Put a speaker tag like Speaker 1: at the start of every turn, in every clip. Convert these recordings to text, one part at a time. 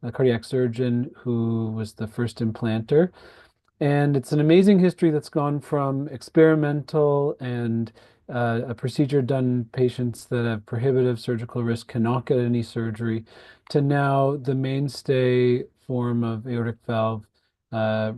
Speaker 1: a cardiac surgeon who was the first implanter. And it's an amazing history that's gone from experimental and a procedure done in patients that have prohibitive surgical risk cannot get any surgery to now the mainstay form of aortic valve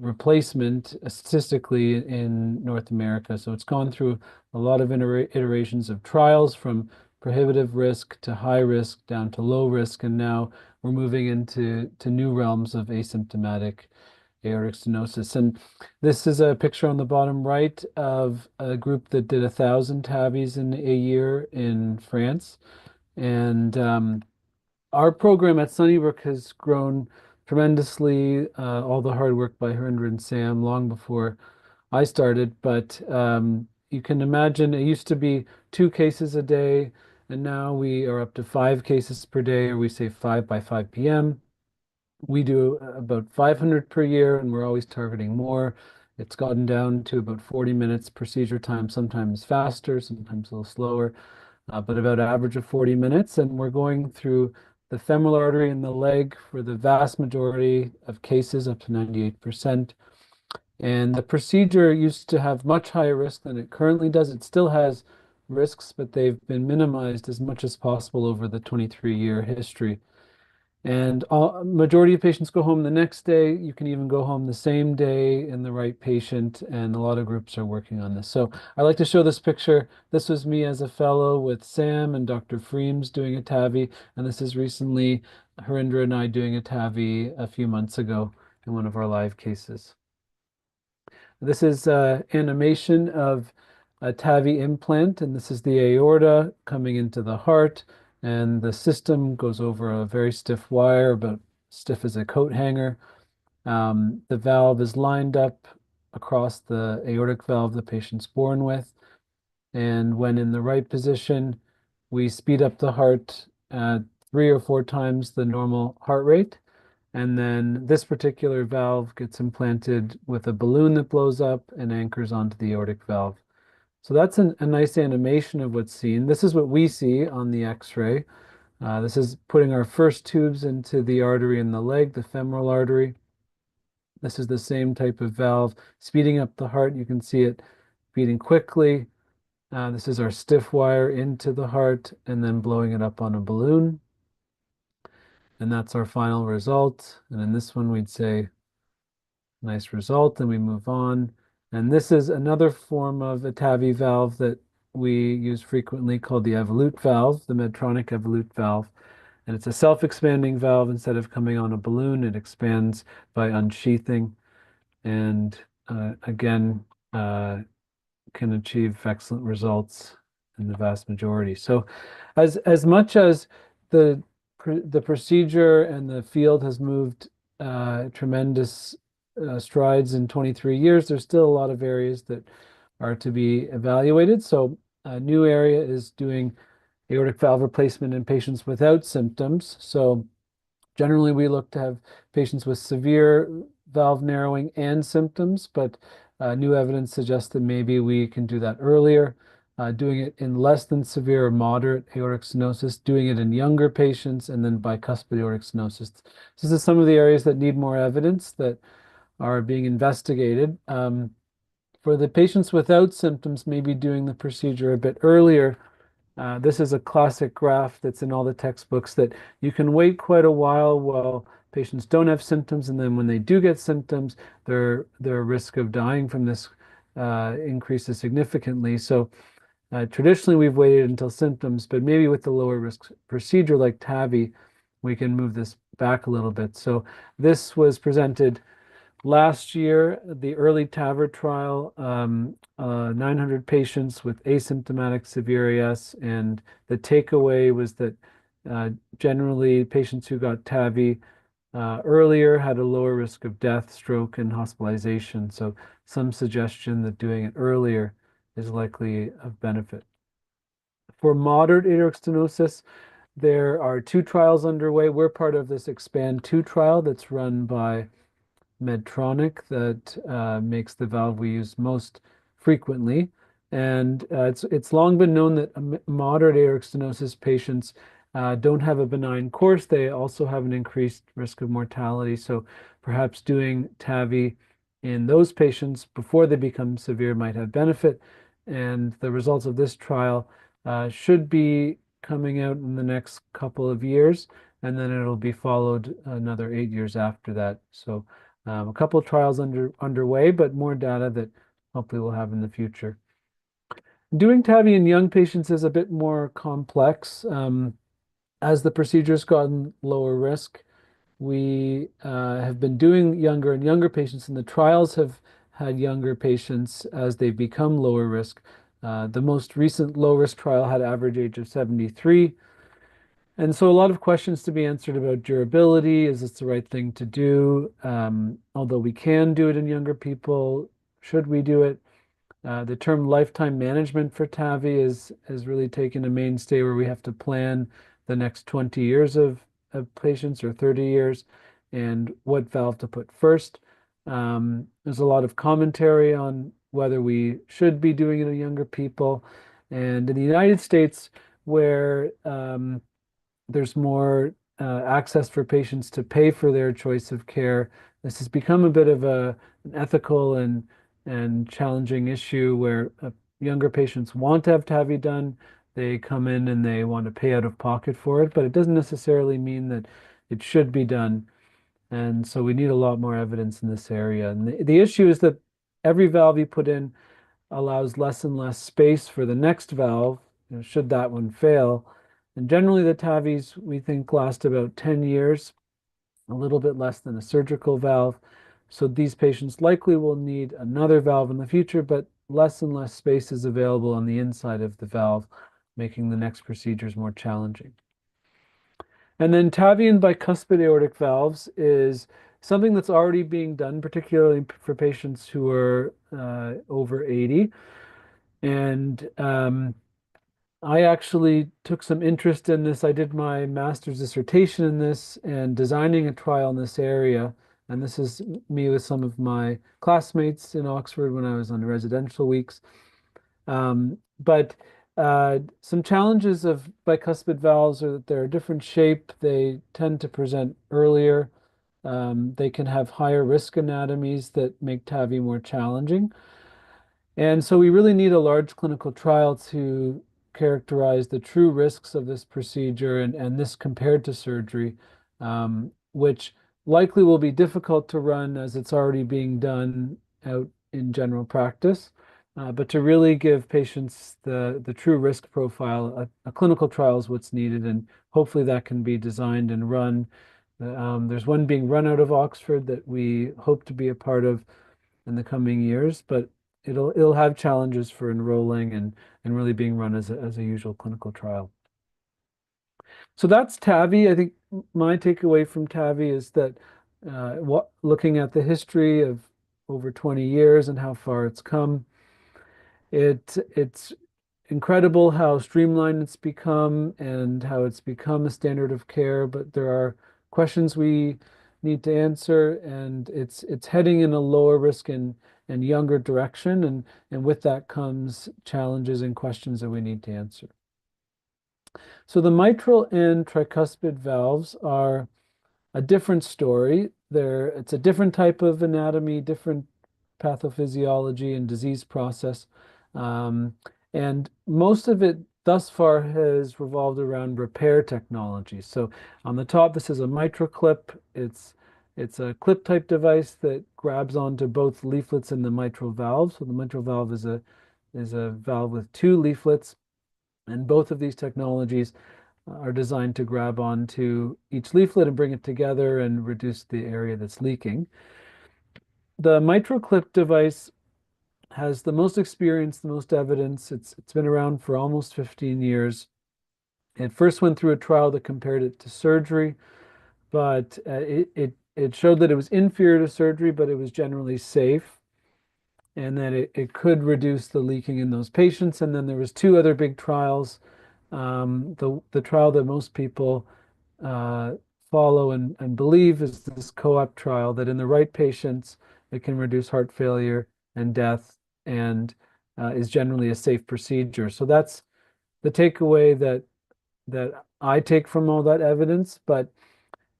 Speaker 1: replacement statistically in North America. So it's gone through a lot of iterations of trials from prohibitive risk to high risk down to low risk, and now we're moving into new realms of asymptomatic aortic stenosis. And this is a picture on the bottom right of a group that did 1,000 TAVIs in a year in France. And our program at Sunnybrook has grown tremendously, all the hard work by Harinder and Sam long before I started. But you can imagine it used to be 2 cases a day, and now we are up to 5 cases per day, or we say 5 by 5 p.m. We do about 500 per year, and we're always targeting more. It's gotten down to about 40 minutes procedure time, sometimes faster, sometimes a little slower, but about average of 40 minutes. And we're going through the femoral artery in the leg for the vast majority of cases, up to 98%. And the procedure used to have much higher risk than it currently does. It still has risks, but they've been minimized as much as possible over the 23-year history. And majority of patients go home the next day. You can even go home the same day in the right patient, and a lot of groups are working on this. So I like to show this picture. This was me as a fellow with Sam and Dr. Freems doing a TAVI, and this is recently Harinder and I doing a TAVI a few months ago in one of our live cases. This is animation of a TAVI implant, and this is the aorta coming into the heart, and the system goes over a very stiff wire, about stiff as a coat hanger. The valve is lined up across the aortic valve the patient's born with, and when in the right position, we speed up the heart at 3 or 4 times the normal heart rate. And then this particular valve gets implanted with a balloon that blows up and anchors onto the aortic valve. So that's a nice animation of what's seen. This is what we see on the X-ray. This is putting our first tubes into the artery in the leg, the femoral artery. This is the same type of valve, speeding up the heart. You can see it beating quickly. This is our stiff wire into the heart and then blowing it up on a balloon. And that's our final result. And in this one, we'd say, nice result, and we move on. And this is another form of a TAVI valve that we use frequently called the Evolut valve, the Medtronic Evolut valve. And it's a self-expanding valve. Instead of coming on a balloon, it expands by unsheathing. And again, can achieve excellent results in the vast majority. So as much as the procedure and the field has moved tremendous strides in 23 years, there's still a lot of areas that are to be evaluated. So a new area is doing aortic valve replacement in patients without symptoms. So generally, we look to have patients with severe valve narrowing and symptoms, but new evidence suggests that maybe we can do that earlier, doing it in less than severe or moderate aortic stenosis, doing it in younger patients, and then bicuspid aortic stenosis. This is some of the areas that need more evidence that are being investigated. For the patients without symptoms, maybe doing the procedure a bit earlier. This is a classic graph that's in all the textbooks that you can wait quite a while patients don't have symptoms, and then when they do get symptoms, their risk of dying from this increases significantly. So traditionally, we've waited until symptoms, but maybe with the lower risk procedure like TAVI, we can move this back a little bit. So this was presented last year, the early TAVR trial, 900 patients with asymptomatic severe AS, and the takeaway was that generally patients who got TAVI earlier had a lower risk of death, stroke, and hospitalization. So some suggestion that doing it earlier is likely of benefit. For moderate aortic stenosis, there are 2 trials underway. We're part of this EXPAND 2 trial that's run by Medtronic that makes the valve we use most frequently. And it's long been known that moderate aortic stenosis patients don't have a benign course, they also have an increased risk of mortality. So perhaps doing TAVI in those patients before they become severe might have benefit. And the results of this trial should be coming out in the next couple of years, and then it'll be followed another 8 years after that. So a couple of trials underway, but more data that hopefully we'll have in the future. Doing TAVI in young patients is a bit more complex. As the procedure's gotten lower risk, we have been doing younger and younger patients, and the trials have had younger patients as they become lower risk. The most recent low risk trial had average age of 73. And so a lot of questions to be answered about durability. Is this the right thing to do? Although we can do it in younger people, should we do it? The term lifetime management for TAVI is really taken a mainstay where we have to plan the next 20 years of patients or 30 years and what valve to put first. There's a lot of commentary on whether we should be doing it in younger people. And in the United States, where there's more access for patients to pay for their choice of care, this has become a bit of an ethical and challenging issue where younger patients want to have TAVI done. They come in and they want to pay out of pocket for it, but it doesn't necessarily mean that it should be done. And so we need a lot more evidence in this area. And the issue is that every valve you put in allows less and less space for the next valve, should that one fail. And generally, the TAVIs we think last about 10 years, a little bit less than a surgical valve. So these patients likely will need another valve in the future, but less and less space is available on the inside of the valve, making the next procedures more challenging. And then TAVI and bicuspid aortic valves is something that's already being done, particularly for patients who are over 80. And I actually took some interest in this. I did my master's dissertation in this and designing a trial in this area. And this is me with some of my classmates in Oxford when I was on residential weeks. But some challenges of bicuspid valves are that they're a different shape. They tend to present earlier. They can have higher risk anatomies that make TAVI more challenging. And so we really need a large clinical trial to characterize the true risks of this procedure and this compared to surgery, which likely will be difficult to run as it's already being done out in general practice. But to really give patients the true risk profile, a clinical trial is what's needed, and hopefully that can be designed and run. There's one being run out of Oxford that we hope to be a part of in the coming years, but it'll have challenges for enrolling and really being run as a usual clinical trial. So that's TAVI. I think my takeaway from TAVI is that looking at the history of over 20 years and how far it's come, it's incredible how streamlined it's become and how it's become a standard of care, but there are questions we need to answer, and it's heading in a lower risk and younger direction, and with that comes challenges and questions that we need to answer. So the mitral and tricuspid valves are a different story. It's a different type of anatomy, different pathophysiology and disease process. And most of it thus far has revolved around repair technology. So on the top, this is a MitraClip. It's a clip type device that grabs onto both leaflets in the mitral valve. So the mitral valve is a valve with two leaflets, and both of these technologies are designed to grab onto each leaflet and bring it together and reduce the area that's leaking. The MitraClip device has the most experience, the most evidence. It's been around for almost 15 years. It first went through a trial that compared it to surgery, but it showed that it was inferior to surgery, but it was generally safe, and that it could reduce the leaking in those patients. And then there was two other big trials. The trial that most people follow and believe is this COAPT trial, that in the right patients, it can reduce heart failure and death and is generally a safe procedure. So that's the takeaway, that that I take from all that evidence, but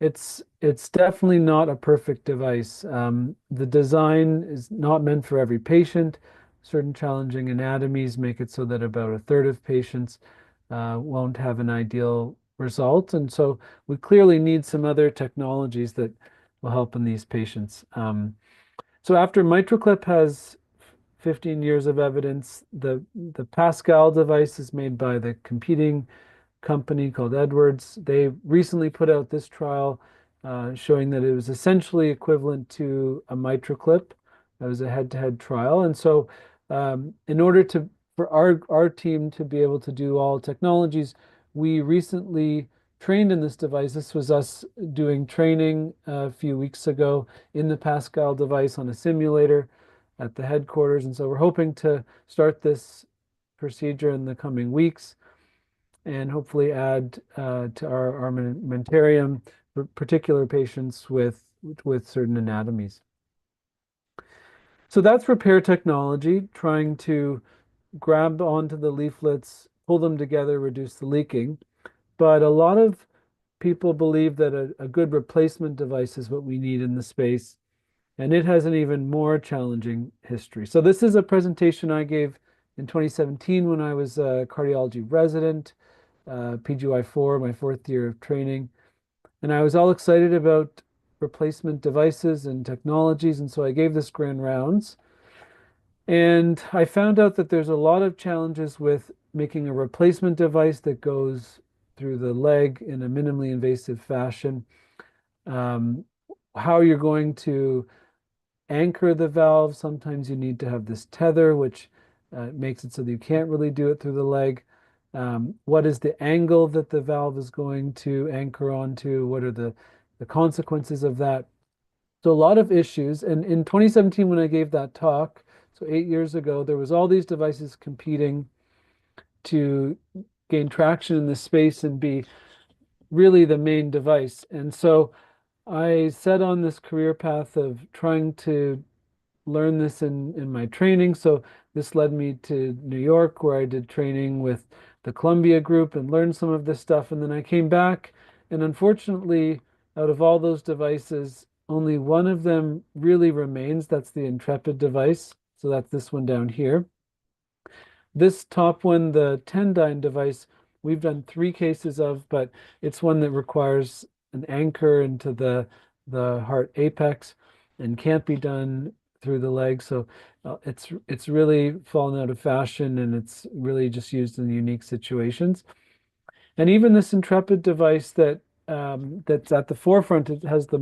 Speaker 1: it's definitely not a perfect device. The design is not meant for every patient. Certain challenging anatomies make it so that about a third of patients won't have an ideal result. And so we clearly need some other technologies that will help in these patients. So after MitraClip has 15 years of evidence, the Pascal device is made by the competing company called Edwards. They recently put out this trial showing that it was essentially equivalent to a MitraClip. That was a head-to-head trial. And so in order to for our team to be able to do all technologies, we recently trained in this device. This was us doing training a few weeks ago in the Pascal device on a simulator at the headquarters. And so we're hoping to start this procedure in the coming weeks and hopefully add to our armamentarium for particular patients with certain anatomies. So that's repair technology, trying to grab onto the leaflets, pull them together, reduce the leaking. But a lot of people believe that a good replacement device is what we need in the space, and it has an even more challenging history. So this is a presentation I gave in 2017 when I was a cardiology resident, PGY4, my fourth year of training. And I was all excited about replacement devices and technologies, and so I gave this grand rounds. And I found out that there's a lot of challenges with making a replacement device that goes through the leg in a minimally invasive fashion. Um, how you're going to anchor the valve. Sometimes you need to have this tether, which makes it so that you can't really do it through the leg. What is the angle that the valve is going to anchor onto? What are the consequences of that? So a lot of issues. And in 2017, when I gave that talk, so 8 years ago, there was all these devices competing to gain traction in this space and be really the main device. And so I set on this career path of trying to learn this in my training. So this led me to New York, where I did training with the Columbia Group and learned some of this stuff. And then I came back, and unfortunately, out of all those devices, only one of them really remains. That's the Intrepid device. So that's this one down here. This top one, the Tendyne device, we've done 3 cases of, but it's one that requires an anchor into the heart apex and can't be done through the leg. So it's really fallen out of fashion, and it's really just used in unique situations. And even this Intrepid device that's at the forefront, it has the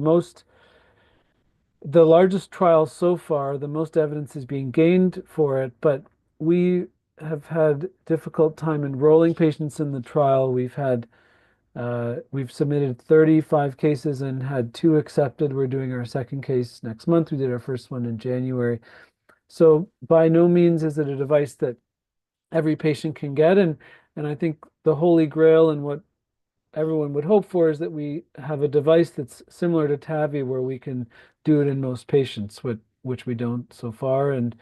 Speaker 1: largest trial so far, the most evidence is being gained for it, but we have had difficult time enrolling patients in the trial. We've submitted 35 cases and had 2 accepted. We're doing our second case next month. We did our first one in January. So by no means is it a device that every patient can get. And I think the holy grail and what everyone would hope for is that we have a device that's similar to TAVI, where we can do it in most patients, which we don't so far. And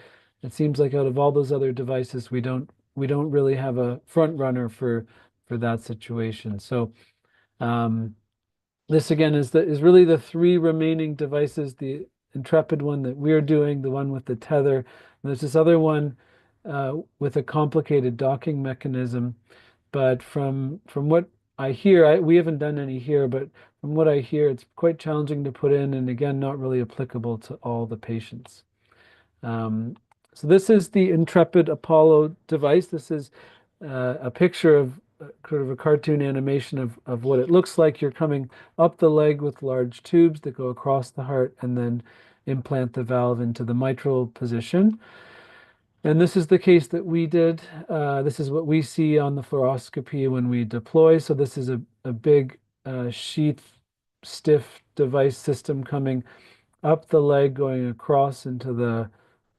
Speaker 1: it seems like out of all those other devices, we don't really have a front runner for that situation. So this again is really the 3 remaining devices: the Intrepid one that we're doing, the one with the tether, and there's this other one with a complicated docking mechanism. But from what I hear, we haven't done any here, but from what I hear, it's quite challenging to put in, and again, not really applicable to all the patients. Um, so this is the Intrepid Apollo device. This is a picture of sort of a cartoon animation of what it looks like. You're coming up the leg with large tubes that go across the heart and then implant the valve into the mitral position. And this is the case that we did. This is what we see on the fluoroscopy when we deploy. So this is a big sheath, stiff device system coming up the leg, going across into the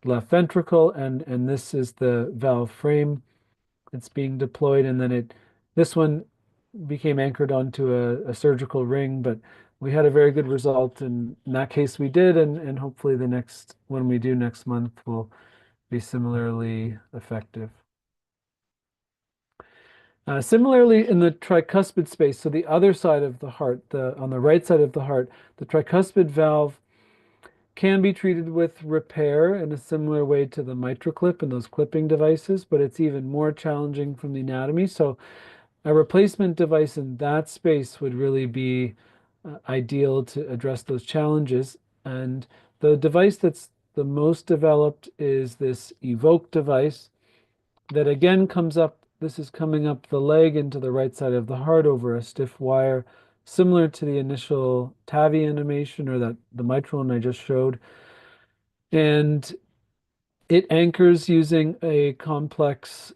Speaker 1: left ventricle, and this is the valve frame. It's being deployed, and then this one became anchored onto a surgical ring, but we had a very good result in that case we did, and hopefully the next one we do next month will be similarly effective. Similarly, in the tricuspid space, so the other side of the heart, on the right side of the heart, the tricuspid valve can be treated with repair in a similar way to the MitraClip and those clipping devices, but it's even more challenging from the anatomy. So a replacement device in that space would really be ideal to address those challenges. And the device that's the most developed is this Evoke device that again comes up. This is coming up the leg into the right side of the heart over a stiff wire, similar to the initial TAVI animation or that the mitral one I just showed. And it anchors using a complex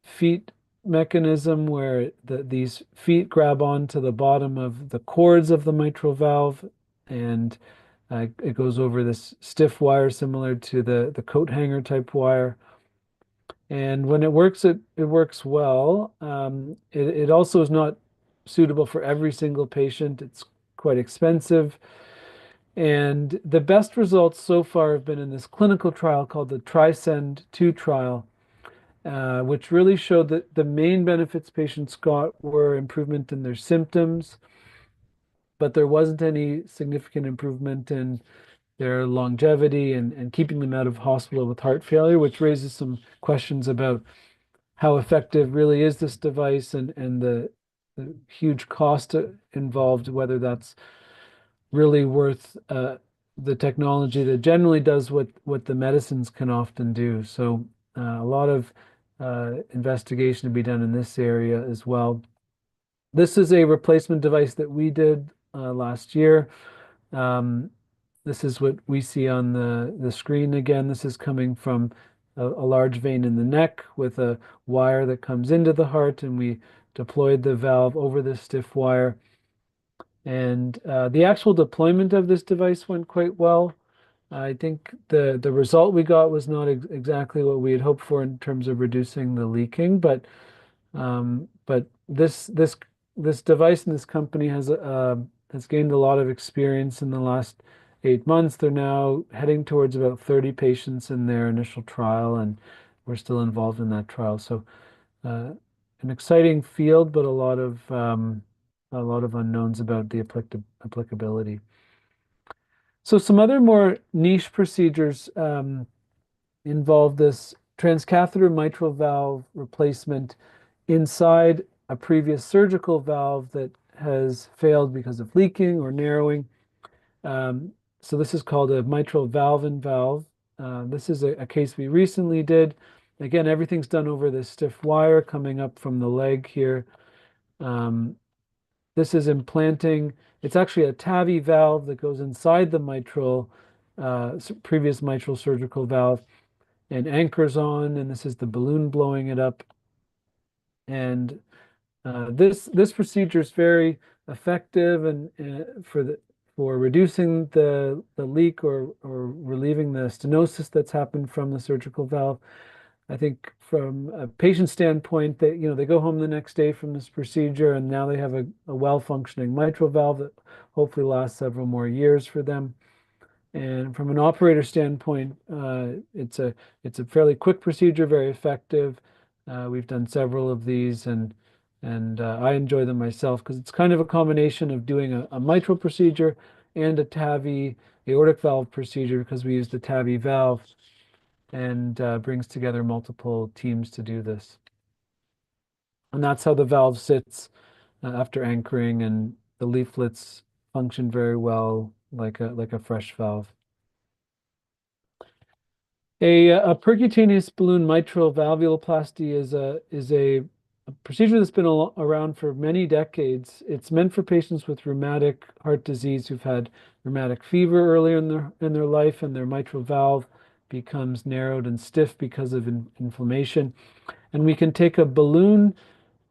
Speaker 1: feet mechanism where these feet grab onto the bottom of the cords of the mitral valve, and it goes over this stiff wire similar to the coat hanger type wire. And when it works, it works well. It also is not suitable for every single patient. It's quite expensive. And the best results so far have been in this clinical trial called the TRISCEND 2 trial, which really showed that the main benefits patients got were improvement in their symptoms, but there wasn't any significant improvement in their longevity and keeping them out of hospital with heart failure, which raises some questions about how effective really is this device and the huge cost involved, whether that's really worth the technology that generally does what the medicines can often do. So a lot of investigation to be done in this area as well. This is a replacement device that we did last year. Um, this is what we see on the screen again. This is coming from a large vein in the neck with a wire that comes into the heart, and we deployed the valve over this stiff wire. And the actual deployment of this device went quite well. I think the result we got was not exactly what we had hoped for in terms of reducing the leaking, but this device and this company has gained a lot of experience in the last 8 months. They're now heading towards about 30 patients in their initial trial, and we're still involved in that trial. So uh, an exciting field, but a lot of unknowns about the applicability. So some other more niche procedures involve this transcatheter mitral valve replacement inside a previous surgical valve that has failed because of leaking or narrowing. So this is called a mitral valve-in-valve. This is a case we recently did. Again, everything's done over this stiff wire coming up from the leg here. Um, this is implanting, it's actually a TAVI valve that goes inside the previous mitral surgical valve and anchors on, and this is the balloon blowing it up. And this procedure is very effective and for reducing the leak or relieving the stenosis that's happened from the surgical valve. I think from a patient standpoint, they go home the next day from this procedure and now they have a well-functioning mitral valve that hopefully lasts several more years for them. And from an operator standpoint, it's a fairly quick procedure, very effective. We've done several of these, and I enjoy them myself because it's kind of a combination of doing a mitral procedure and a TAVI aortic valve procedure because we use the TAVI valve and brings together multiple teams to do this. And that's how the valve sits after anchoring, and the leaflets function very well like a fresh valve. A percutaneous balloon mitral valvuloplasty is a procedure that's been around for many decades. It's meant for patients with rheumatic heart disease who've had rheumatic fever earlier in their life, and their mitral valve becomes narrowed and stiff because of inflammation. And we can take a balloon,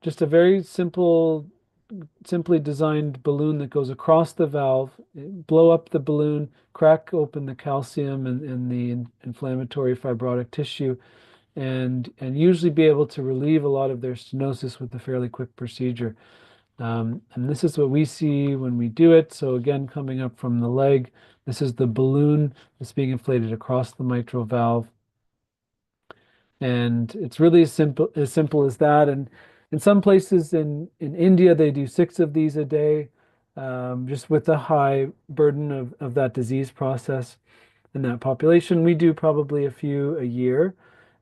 Speaker 1: just a very simply designed balloon that goes across the valve, blow up the balloon, crack open the calcium and the inflammatory fibrotic tissue, and usually be able to relieve a lot of their stenosis with a fairly quick procedure. And this is what we see when we do it. So again, coming up from the leg, this is the balloon that's being inflated across the mitral valve. And it's really as simple as that. And in some places in India, they do 6 of these a day, just with the high burden of that disease process in that population. We do probably a few a year.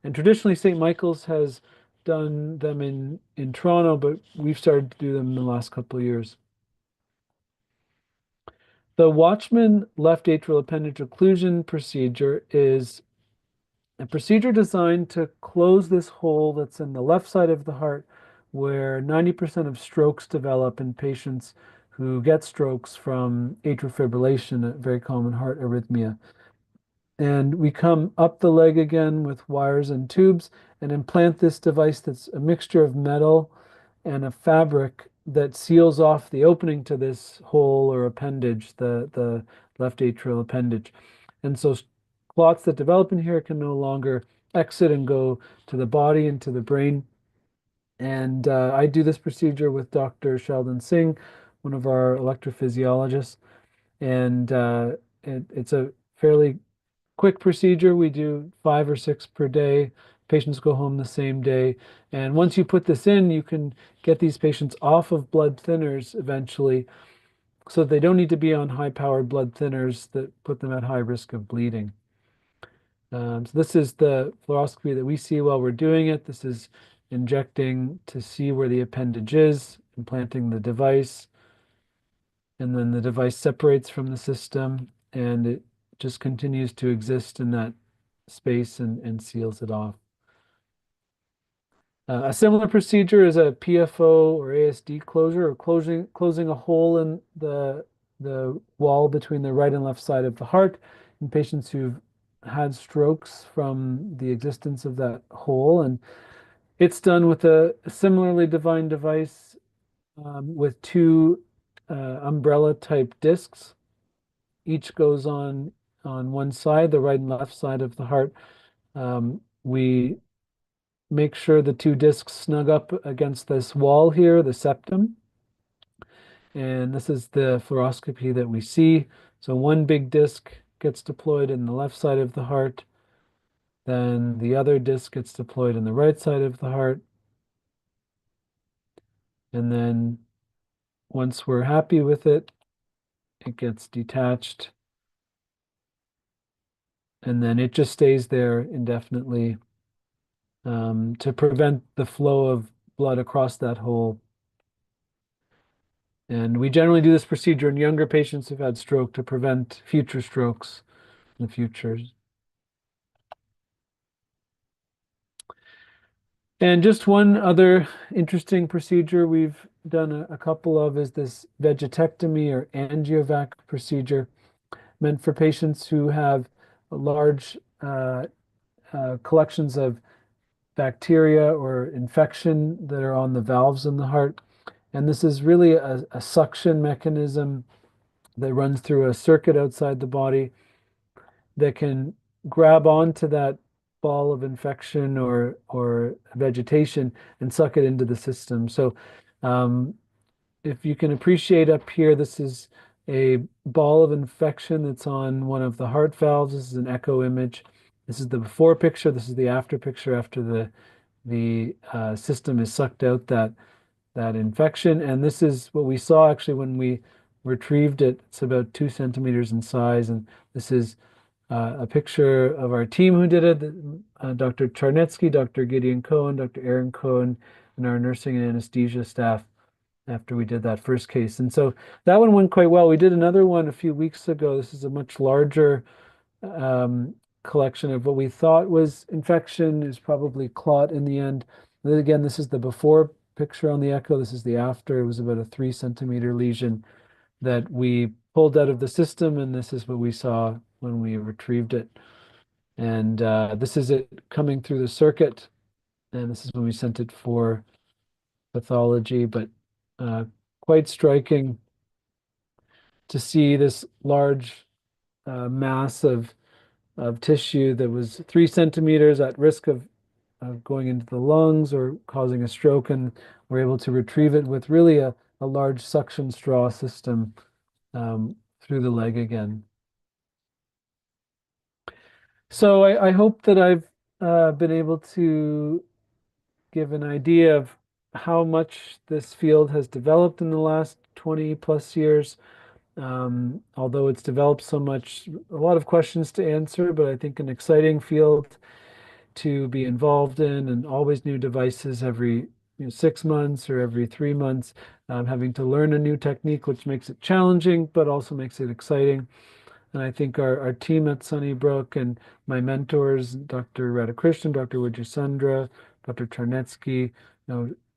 Speaker 1: And traditionally, St. Michael's has done them in Toronto, but we've started to do them in the last couple of years. The Watchman left atrial appendage occlusion procedure is a procedure designed to close this hole that's in the left side of the heart where 90% of strokes develop in patients who get strokes from atrial fibrillation, a very common heart arrhythmia. And we come up the leg again with wires and tubes and implant this device that's a mixture of metal and a fabric that seals off the opening to this hole or appendage, the left atrial appendage. And so clots that develop in here can no longer exit and go to the body and to the brain. And I do this procedure with Dr. Sheldon Singh, one of our electrophysiologists. And it's a fairly quick procedure. We do 5 or 6 per day. Patients go home the same day. And once you put this in, you can get these patients off of blood thinners eventually, so they don't need to be on high-powered blood thinners that put them at high risk of bleeding. So this is the fluoroscopy that we see while we're doing it. This is injecting to see where the appendage is, implanting the device, and then the device separates from the system and it just continues to exist in that space and seals it off. A similar procedure is a PFO or ASD closure, or closing a hole in the wall between the right and left side of the heart in patients who've had strokes from the existence of that hole. And it's done with a similarly designed device with 2 umbrella type discs. Each goes on one side, the right and left side of the heart. We make sure the 2 discs snug up against this wall here, the septum. And this is the fluoroscopy that we see. So one big disc gets deployed in the left side of the heart. Then the other disc gets deployed in the right side of the heart. And then once we're happy with it, it gets detached. And then it just stays there indefinitely to prevent the flow of blood across that hole. And we generally do this procedure in younger patients who've had stroke to prevent future strokes in the future. And just one other interesting procedure we've done a couple of is this vegetectomy or angiovac procedure, meant for patients who have large collections of bacteria or infection that are on the valves in the heart. And this is really a suction mechanism that runs through a circuit outside the body that can grab onto that ball of infection or vegetation and suck it into the system. So if you can appreciate up here, this is a ball of infection that's on one of the heart valves. This is an echo image. This is the before picture. This is the after picture after the system is sucked out that infection. And this is what we saw actually when we retrieved it. It's about 2 centimeters in size. And this is a picture of our team who did it, Dr. Charnetsky, Dr. Gideon Cohen, Dr. Aaron Cohen, and our nursing and anesthesia staff after we did that first case. And so that one went quite well. We did another one a few weeks ago. This is a much larger collection of what we thought was infection, is probably clot in the end. And then again, this is the before picture on the echo. This is the after. It was about a 3 centimeter lesion that we pulled out of the system, and this is what we saw when we retrieved it. And this is it coming through the circuit, and this is when we sent it for pathology, but quite striking to see this large mass of tissue that was 3 centimeters at risk of going into the lungs or causing a stroke, and we're able to retrieve it with really a large suction straw system through the leg again. So I hope that I've been able to give an idea of how much this field has developed in the last 20 plus years. Although it's developed so much, a lot of questions to answer, but I think an exciting field to be involved in, and always new devices every 6 months or every 3 months, having to learn a new technique, which makes it challenging, but also makes it exciting. And I think our team at Sunnybrook and my mentors, Dr. Radhakrishnan, Dr. Wijesundra, Dr. Charnetsky,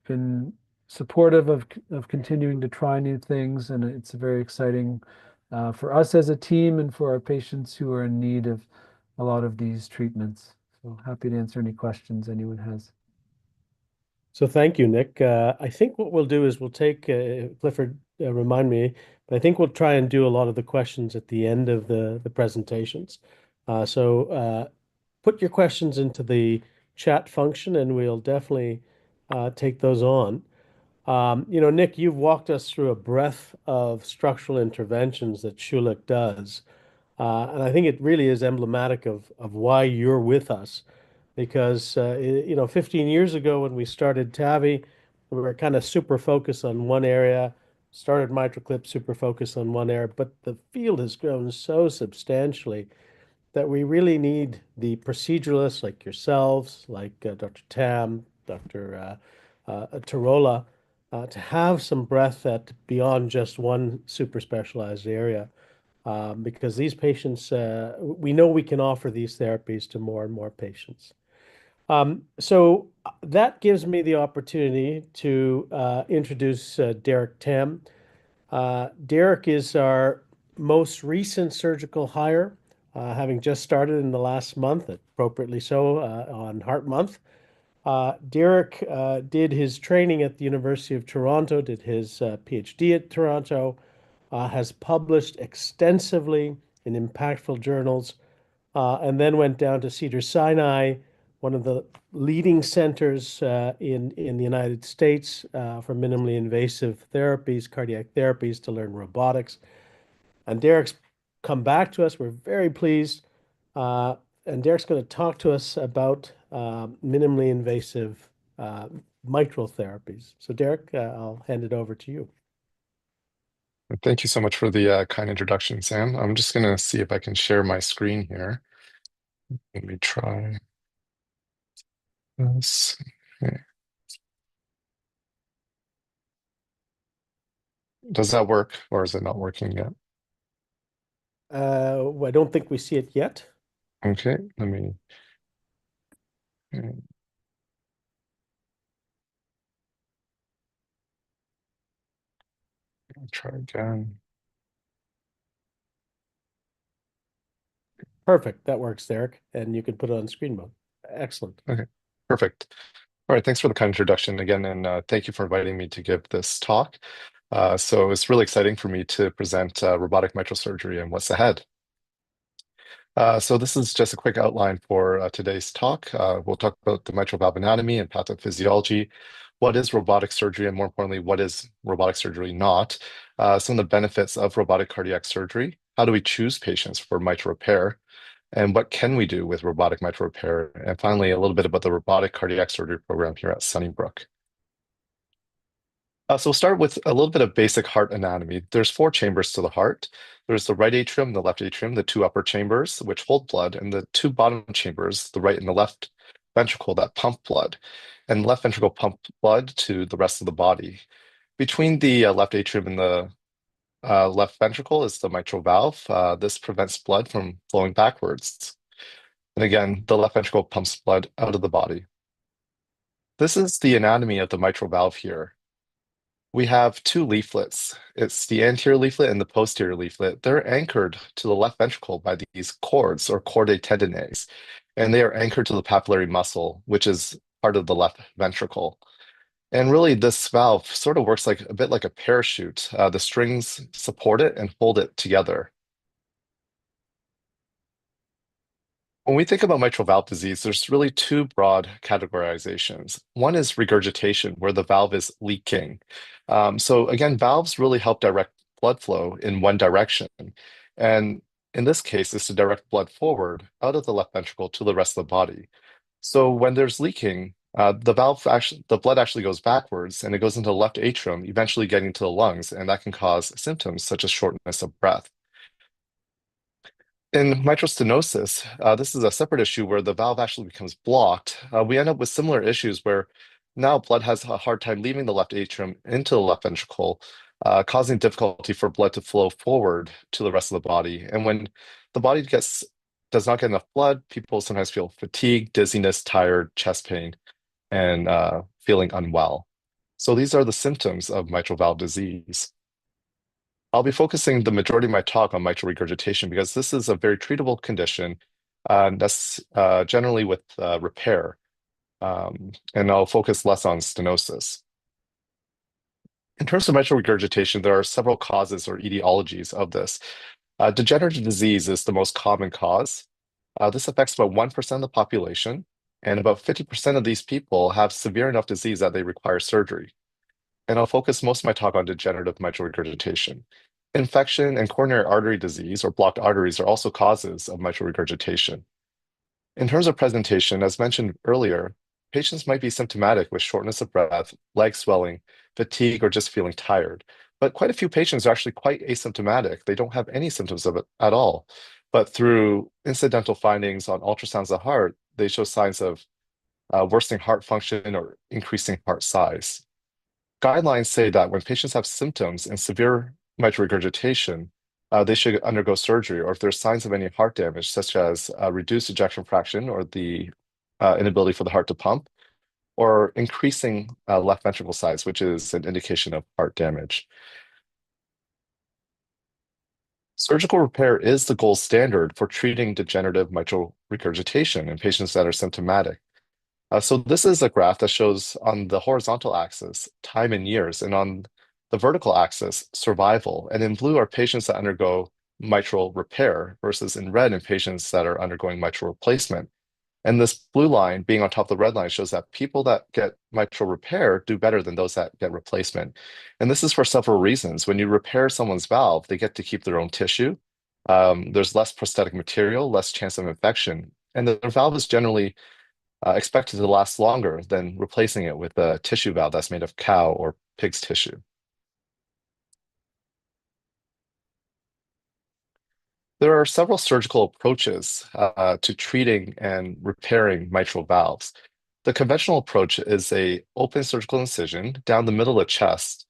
Speaker 1: been supportive of continuing to try new things. And it's very exciting for us as a team and for our patients who are in need of a lot of these treatments. So happy to answer any questions anyone has.
Speaker 2: So thank you, Nick. I think what we'll do is we'll take, Clifford, remind me, but I think we'll try and do a lot of the questions at the end of the presentations. So put your questions into the chat function and we'll definitely take those on. Nick, you've walked us through a breadth of structural interventions that Schulich does. And I think it really is emblematic of why you're with us because 15 years ago when we started TAVI, we were kind of super focused on one area, started MitraClip super focused on one area, but the field has grown so substantially that we really need the proceduralists like yourselves, like Dr. Tam, Dr. Tarola, to have some breadth at beyond just one super specialized area. Because these patients, we know we can offer these therapies to more and more patients. So that gives me the opportunity to introduce Derek Tam. Derek is our most recent surgical hire, having just started in the last month, appropriately so, on Heart Month. Derek did his training at the University of Toronto, did his PhD at Toronto, has published extensively in impactful journals, and then went down to Cedars-Sinai, one of the leading centers in the United States for minimally invasive therapies, cardiac therapies, to learn robotics. And Derek's come back to us. We're very pleased. And Derek's going to talk to us about minimally invasive mitral therapies. So Derek, I'll hand it over to you.
Speaker 3: Thank you so much for the kind introduction, Sam. I'm just going to see if I can share my screen here. Let me try this. Okay. Does that work, or is it not working yet?
Speaker 2: I don't think we see it yet.
Speaker 3: Okay, let me try again.
Speaker 2: Perfect. That works, Derek. And you can put it on screen mode. Excellent.
Speaker 3: Okay, perfect. All right, thanks for the kind introduction again, and thank you for inviting me to give this talk. So it's really exciting for me to present robotic mitral surgery and what's ahead. So this is just a quick outline for today's talk. We'll talk about the mitral valve anatomy and pathophysiology. What is robotic surgery, and more importantly, what is robotic surgery not? Some of the benefits of robotic cardiac surgery. How do we choose patients for mitral repair? And what can we do with robotic mitral repair? And finally, a little bit about the robotic cardiac surgery program here at Sunnybrook. So we'll start with a little bit of basic heart anatomy. There's four chambers to the heart. There's the right atrium, the left atrium, the two upper chambers, which hold blood, and the two bottom chambers, the right and the left ventricle, that pump blood. And the left ventricle pump blood to the rest of the body. Between the left atrium and the left ventricle is the mitral valve. This prevents blood from flowing backwards. And again, the left ventricle pumps blood out of the body. This is the anatomy of the mitral valve here. We have two leaflets. It's the anterior leaflet and the posterior leaflet. They're anchored to the left ventricle by these cords or chordae tendineae, and they are anchored to the papillary muscle, which is part of the left ventricle. And really, this valve sort of works like a bit like a parachute. The strings support it and hold it together. When we think about mitral valve disease, there's really two broad categorizations. One is regurgitation, where the valve is leaking. So again, valves really help direct blood flow in one direction. And in this case, it's to direct blood forward out of the left ventricle to the rest of the body. So when there's leaking, the blood actually goes backwards and it goes into the left atrium, eventually getting to the lungs, and that can cause symptoms such as shortness of breath. In mitral stenosis, this is a separate issue where the valve actually becomes blocked. We end up with similar issues where now blood has a hard time leaving the left atrium into the left ventricle, causing difficulty for blood to flow forward to the rest of the body. And when the body does not get enough blood, people sometimes feel fatigue, dizziness, tired, chest pain, and feeling unwell. So these are the symptoms of mitral valve disease. I'll be focusing the majority of my talk on mitral regurgitation because this is a very treatable condition that's generally with repair. And I'll focus less on stenosis. In terms of mitral regurgitation, there are several causes or etiologies of this. Degenerative disease is the most common cause. This affects about 1% of the population, and about 50% of these people have severe enough disease that they require surgery. And I'll focus most of my talk on degenerative mitral regurgitation. Infection and coronary artery disease or blocked arteries are also causes of mitral regurgitation. In terms of presentation, as mentioned earlier, patients might be symptomatic with shortness of breath, leg swelling, fatigue, or just feeling tired. But quite a few patients are actually quite asymptomatic. They don't have any symptoms of it at all. But through incidental findings on ultrasounds of the heart, they show signs of worsening heart function or increasing heart size. Guidelines say that when patients have symptoms and severe mitral regurgitation, they should undergo surgery, or if there's signs of any heart damage, such as reduced ejection fraction or the inability for the heart to pump, or increasing left ventricle size, which is an indication of heart damage. Surgical repair is the gold standard for treating degenerative mitral regurgitation in patients that are symptomatic. So this is a graph that shows on the horizontal axis time in years, and on the vertical axis survival. And in blue are patients that undergo mitral repair versus in red in patients that are undergoing mitral replacement. And this blue line being on top of the red line shows that people that get mitral repair do better than those that get replacement. And this is for several reasons. When you repair someone's valve, they get to keep their own tissue. There's less prosthetic material, less chance of infection, and the valve is generally expected to last longer than replacing it with a tissue valve that's made of cow or pig's tissue. There are several surgical approaches to treating and repairing mitral valves. The conventional approach is a open surgical incision down the middle of the chest,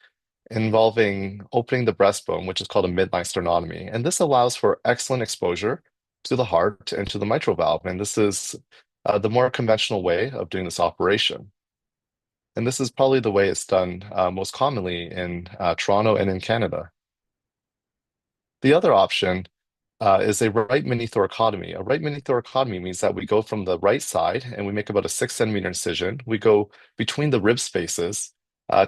Speaker 3: involving opening the breastbone, which is called a midline sternotomy. And this allows for excellent exposure to the heart and to the mitral valve. And this is the more conventional way of doing this operation. And this is probably the way it's done most commonly in Toronto and in Canada. The other option is a right mini thoracotomy. A right mini thoracotomy means that we go from the right side and we make about a 6 centimeter incision. We go between the rib spaces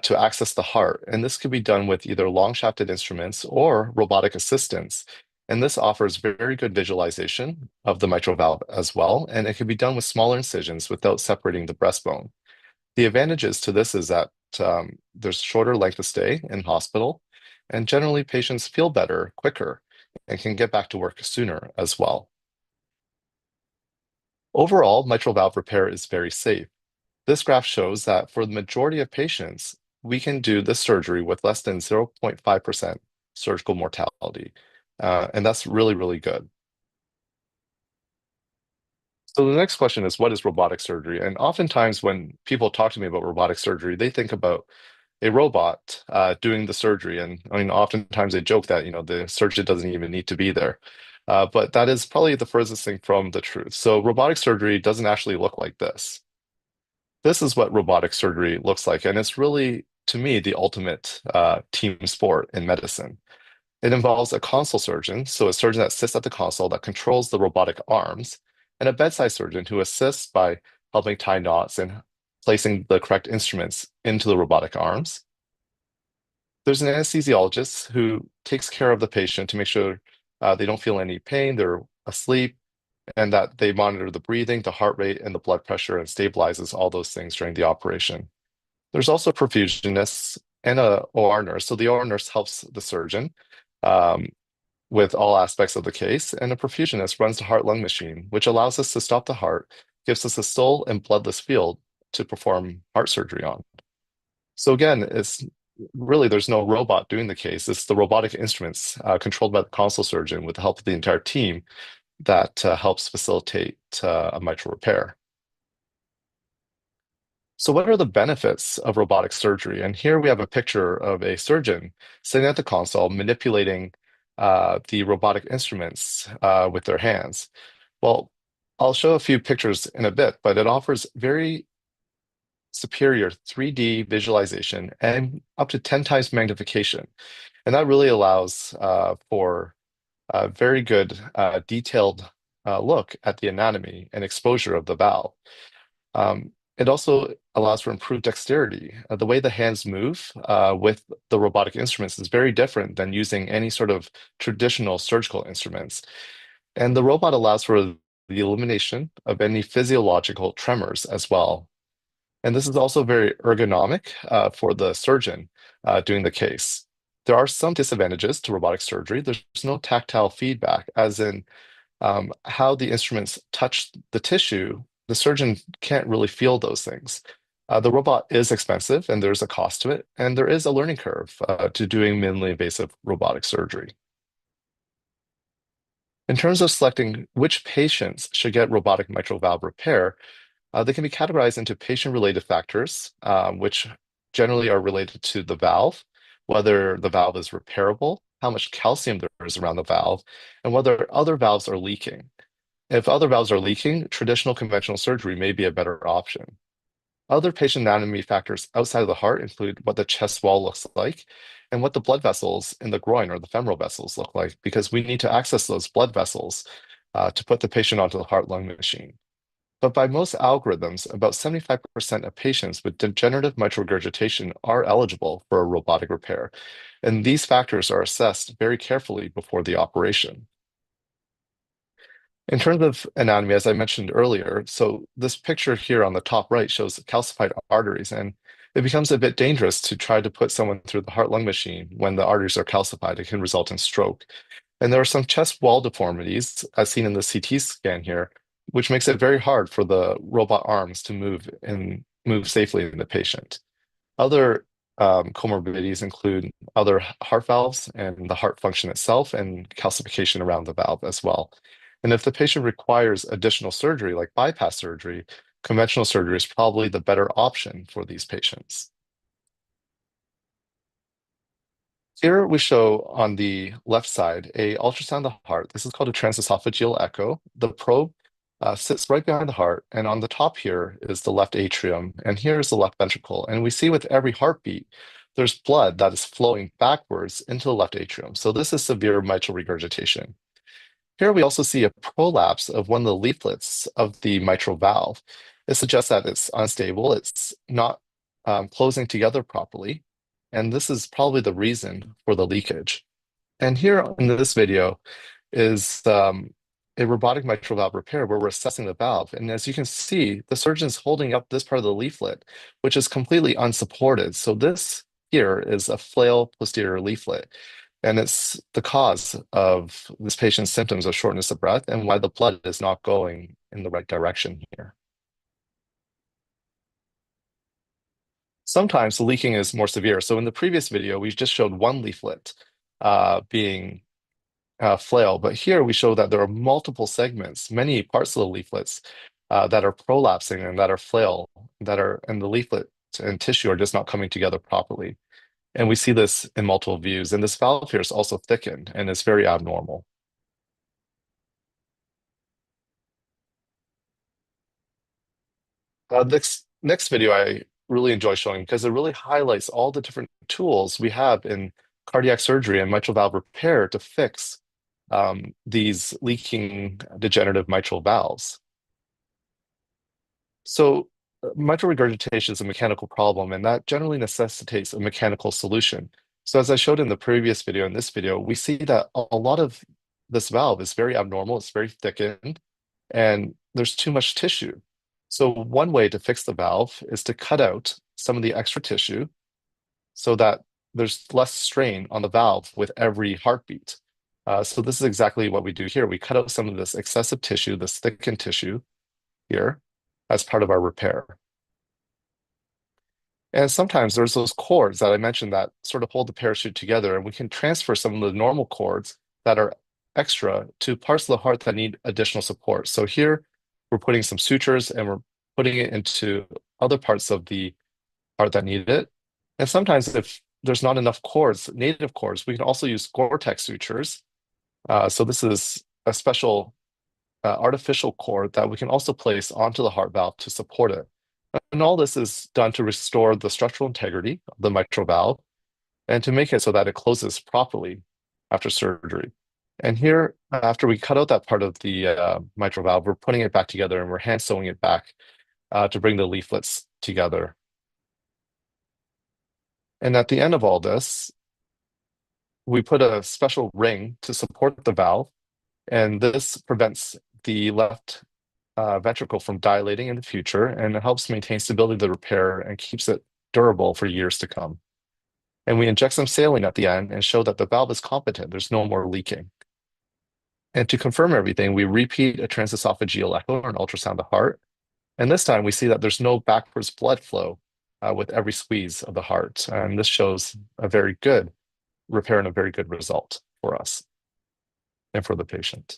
Speaker 3: to access the heart. And this could be done with either long shafted instruments or robotic assistance. And this offers very good visualization of the mitral valve as well. And it can be done with smaller incisions without separating the breastbone. The advantages to this is that there's shorter length of stay in hospital, and generally patients feel better quicker and can get back to work sooner as well. Overall, mitral valve repair is very safe. This graph shows that for the majority of patients, we can do this surgery with less than 0.5% surgical mortality. And that's really, really good. So the next question is, what is robotic surgery? And oftentimes when people talk to me about robotic surgery, they think about a robot doing the surgery. And I mean, oftentimes they joke that, the surgeon doesn't even need to be there. But that is probably the furthest thing from the truth. So robotic surgery doesn't actually look like this. This is what robotic surgery looks like. And it's really, to me, the ultimate team sport in medicine. It involves a console surgeon, so a surgeon that sits at the console that controls the robotic arms, and a bedside surgeon who assists by helping tie knots and placing the correct instruments into the robotic arms. There's an anesthesiologist who takes care of the patient to make sure they don't feel any pain, they're asleep, and that they monitor the breathing, the heart rate, and the blood pressure and stabilizes all those things during the operation. There's also perfusionists and a OR nurse. So the OR nurse helps the surgeon with all aspects of the case, and a perfusionist runs the heart-lung machine, which allows us to stop the heart gives us a still and bloodless field to perform heart surgery on. So again, there's no robot doing the case. It's the robotic instruments controlled by the console surgeon with the help of the entire team that helps facilitate a mitral repair. So what are the benefits of robotic surgery? And here we have a picture of a surgeon sitting at the console manipulating the robotic instruments with their hands. Well, I'll show a few pictures in a bit, but it offers very superior 3D visualization and up to 10 times magnification. And that really allows for a very good detailed look at the anatomy and exposure of the valve. It also allows for improved dexterity. The way the hands move with the robotic instruments is very different than using any sort of traditional surgical instruments. And the robot allows for the elimination of any physiological tremors as well. And this is also very ergonomic for the surgeon doing the case. There are some disadvantages to robotic surgery. There's no tactile feedback, as in how the instruments touch the tissue. The surgeon can't really feel those things. The robot is expensive and there's a cost to it, and there is a learning curve to doing minimally invasive robotic surgery. In terms of selecting which patients should get robotic mitral valve repair, they can be categorized into patient-related factors, which generally are related to the valve, whether the valve is repairable, how much calcium there is around the valve, and whether other valves are leaking. If other valves are leaking, traditional conventional surgery may be a better option. Other patient anatomy factors outside of the heart include what the chest wall looks like and what the blood vessels in the groin or the femoral vessels look like, because we need to access those blood vessels to put the patient onto the heart-lung machine. But by most algorithms, about 75% of patients with degenerative mitral regurgitation are eligible for a robotic repair, and these factors are assessed very carefully before the operation. In terms of anatomy, as I mentioned earlier, so this picture here on the top right shows calcified arteries, and it becomes a bit dangerous to try to put someone through the heart-lung machine when the arteries are calcified. It can result in stroke. And there are some chest wall deformities, as seen in the CT scan here, which makes it very hard for the robot arms to move safely in the patient. Other comorbidities include other heart valves and the heart function itself, and calcification around the valve as well. And if the patient requires additional surgery, like bypass surgery, conventional surgery is probably the better option for these patients. Here we show on the left side a ultrasound of the heart. This is called a transesophageal echo. The probe sits right behind the heart, and on the top here is the left atrium, and here is the left ventricle. And we see with every heartbeat, there's blood that is flowing backwards into the left atrium. So this is severe mitral regurgitation. Here we also see a prolapse of one of the leaflets of the mitral valve. It suggests that it's unstable, it's not closing together properly, and this is probably the reason for the leakage. And here in this video is a robotic mitral valve repair where we're assessing the valve. And as you can see, the surgeon's holding up this part of the leaflet, which is completely unsupported. So this here is a flail posterior leaflet. And it's the cause of this patient's symptoms of shortness of breath and why the blood is not going in the right direction here. Sometimes the leaking is more severe. So in the previous video, we just showed one leaflet being flail, but here we show that there are multiple segments, many parts of the leaflets that are prolapsing and that are flail, and the leaflet and tissue are just not coming together properly. And we see this in multiple views. And this valve here is also thickened and it's very abnormal. This next video I really enjoy showing because it really highlights all the different tools we have in cardiac surgery and mitral valve repair to fix these leaking degenerative mitral valves. So mitral regurgitation is a mechanical problem, and that generally necessitates a mechanical solution. So as I showed in the previous video, in this video, we see that a lot of this valve is very abnormal, it's very thickened, and there's too much tissue. So one way to fix the valve is to cut out some of the extra tissue so that there's less strain on the valve with every heartbeat. So this is exactly what we do here. We cut out some of this excessive tissue, this thickened tissue here, as part of our repair. And sometimes there's those cords that I mentioned that sort of hold the parachute together, and we can transfer some of the normal cords that are extra to parts of the heart that need additional support. So here we're putting some sutures and we're putting it into other parts of the heart that need it. And sometimes if there's not enough cords, native cords, we can also use Gore-Tex sutures. So this is a special artificial cord that we can also place onto the heart valve to support it. And all this is done to restore the structural integrity of the mitral valve and to make it so that it closes properly after surgery. And here, after we cut out that part of the mitral valve, we're putting it back together and we're hand sewing it back to bring the leaflets together. And at the end of all this, we put a special ring to support the valve, and this prevents the left ventricle from dilating in the future, and it helps maintain stability of the repair and keeps it durable for years to come. And we inject some saline at the end and show that the valve is competent. There's no more leaking. And to confirm everything, we repeat a transesophageal echo or an ultrasound of the heart. And this time we see that there's no backwards blood flow with every squeeze of the heart. And this shows a very good repair and a very good result for us and for the patient.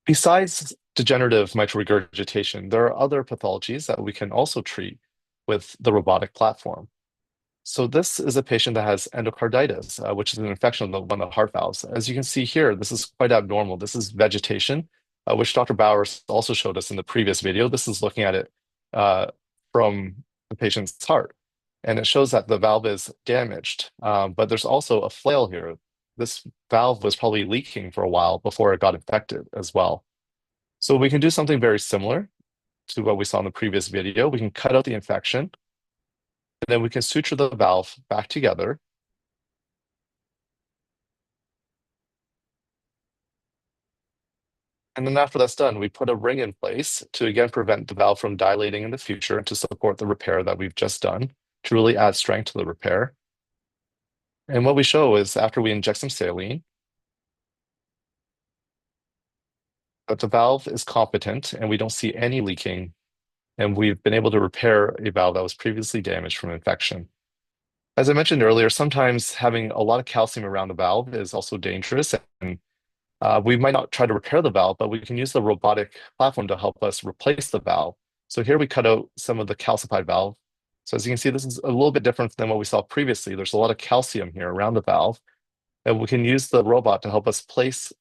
Speaker 3: Besides degenerative mitral regurgitation, there are other pathologies that we can also treat with the robotic platform. So this is a patient that has endocarditis, which is an infection of one of the heart valves. As you can see here, this is quite abnormal. This is vegetation, which Dr. Bowers also showed us in the previous video. This is looking at it from the patient's heart. And it shows that the valve is damaged, but there's also a flail here. This valve was probably leaking for a while before it got infected as well. So we can do something very similar to what we saw in the previous video. We can cut out the infection, and then we can suture the valve back together. And then after that's done, we put a ring in place to again prevent the valve from dilating in the future and to support the repair that we've just done, to really add strength to the repair. And what we show is after we inject some saline, that the valve is competent and we don't see any leaking. And we've been able to repair a valve that was previously damaged from infection. As I mentioned earlier, sometimes having a lot of calcium around the valve is also dangerous. And we might not try to repair the valve, but we can use the robotic platform to help us replace the valve. So here we cut out some of the calcified valve. So as you can see, this is a little bit different than what we saw previously. There's a lot of calcium here around the valve. And we can use the robot to help us place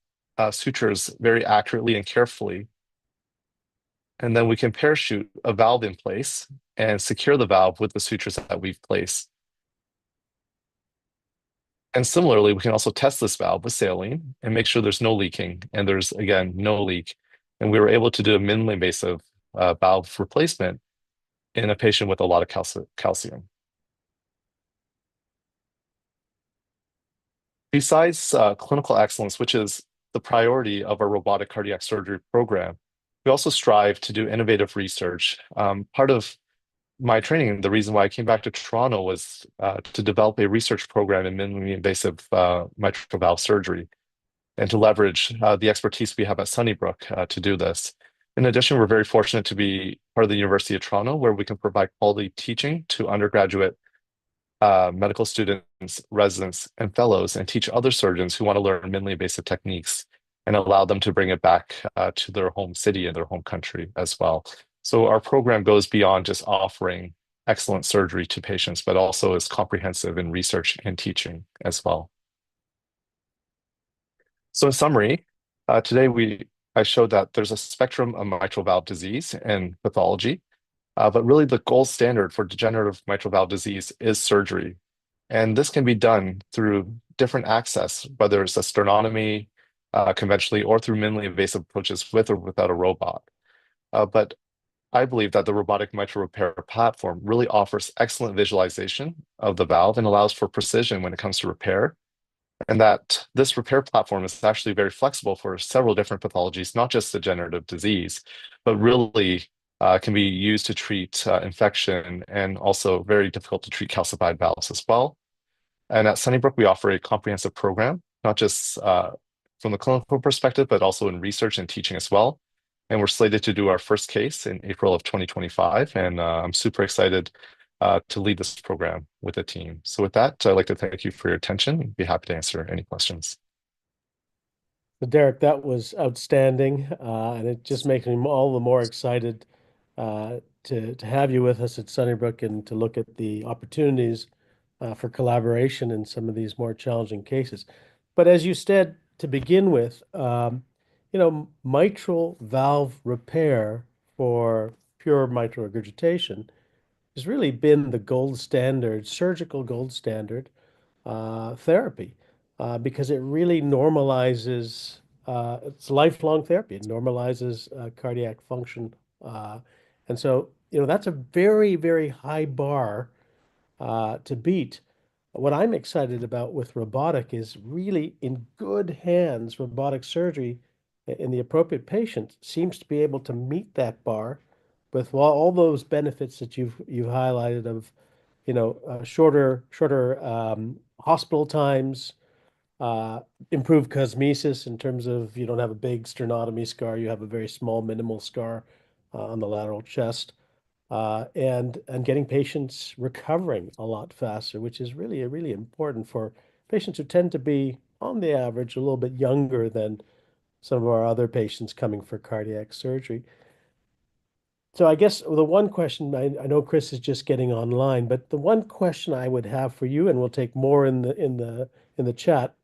Speaker 3: sutures very accurately and carefully. And then we can parachute a valve in place and secure the valve with the sutures that we've placed. And similarly, we can also test this valve with saline and make sure there's no leaking. And there's, again, no leak. And we were able to do a minimally invasive valve replacement in a patient with a lot of calcium. Besides clinical excellence, which is the priority of our robotic cardiac surgery program, we also strive to do innovative research. Part of my training, the reason why I came back to Toronto was to develop a research program in minimally invasive mitral valve surgery and to leverage the expertise we have at Sunnybrook to do this. In addition, we're very fortunate to be part of the University of Toronto, where we can provide quality teaching to undergraduate medical students, residents, and fellows, and teach other surgeons who want to learn minimally invasive techniques and allow them to bring it back to their home city and their home country as well. So our program goes beyond just offering excellent surgery to patients, but also is comprehensive in research and teaching as well. So in summary, today I showed that there's a spectrum of mitral valve disease and pathology, but really the gold standard for degenerative mitral valve disease is surgery. And this can be done through different access, whether it's a sternotomy conventionally or through minimally invasive approaches with or without a robot. But I believe that the robotic mitral repair platform really offers excellent visualization of the valve and allows for precision when it comes to repair. And that this repair platform is actually very flexible for several different pathologies, not just degenerative disease, but really can be used to treat infection and also very difficult to treat calcified valves as well. And at Sunnybrook, we offer a comprehensive program, not just for from the clinical perspective, but also in research and teaching as well. And we're slated to do our first case in April of 2025. And I'm super excited to lead this program with the team. So with that, I'd like to thank you for your attention and be happy to answer any questions.
Speaker 2: So Derek, that was outstanding, and it just makes me all the more excited to have you with us at Sunnybrook and to look at the opportunities for collaboration in some of these more challenging cases. But as you said to begin with, mitral valve repair for pure mitral regurgitation has really been the gold standard, surgical gold standard therapy because it really normalizes, it's lifelong therapy. It normalizes cardiac function. Uh, and so, that's a very, very high bar to beat. What I'm excited about with robotic is really in good hands, robotic surgery in the appropriate patient seems to be able to meet that bar with all those benefits that you've highlighted of, shorter hospital times, uh, improved cosmesis in terms of you don't have a big sternotomy scar, you have a very small minimal scar on the lateral chest, and getting patients recovering a lot faster, which is really important for patients who tend to be, on the average, a little bit younger than some of our other patients coming for cardiac surgery. So I guess the one question, I know Chris is just getting online, but the one question I would have for you, and we'll take more in the chat.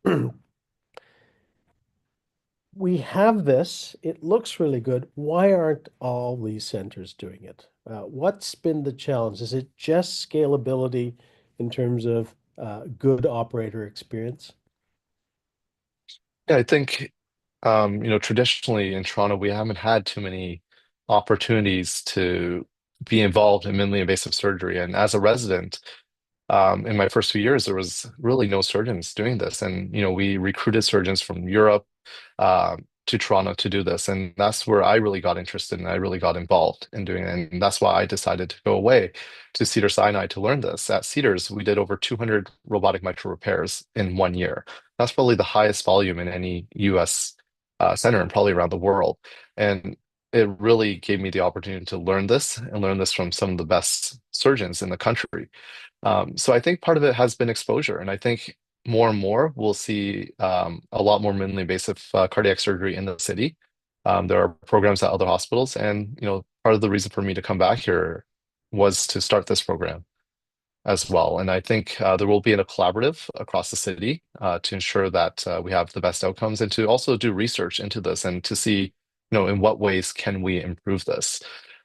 Speaker 2: We have this, it looks really good. Why aren't all these centers doing it? What's been the challenge? Is it just scalability in terms of good operator experience?
Speaker 3: Yeah, I think traditionally in Toronto, we haven't had too many opportunities to be involved in minimally invasive surgery. And as a resident, in my first few years, there was really no surgeons doing this. And, we recruited surgeons from Europe, to Toronto to do this. And that's where I really got interested and I really got involved in doing it. And that's why I decided to go away to Cedars-Sinai to learn this. At Cedars, we did over 200 robotic mitral repairs in 1 year. That's probably the highest volume in any US center and probably around the world. And it really gave me the opportunity to learn this and learn this from some of the best surgeons in the country. So I think part of it has been exposure, and I think more and more we'll see a lot more minimally invasive cardiac surgery in the city. There are programs at other hospitals, and part of the reason for me to come back here was to start this program as well. And I think there will be a collaborative across the city to ensure that we have the best outcomes and to also do research into this and to see, in what ways can we improve this.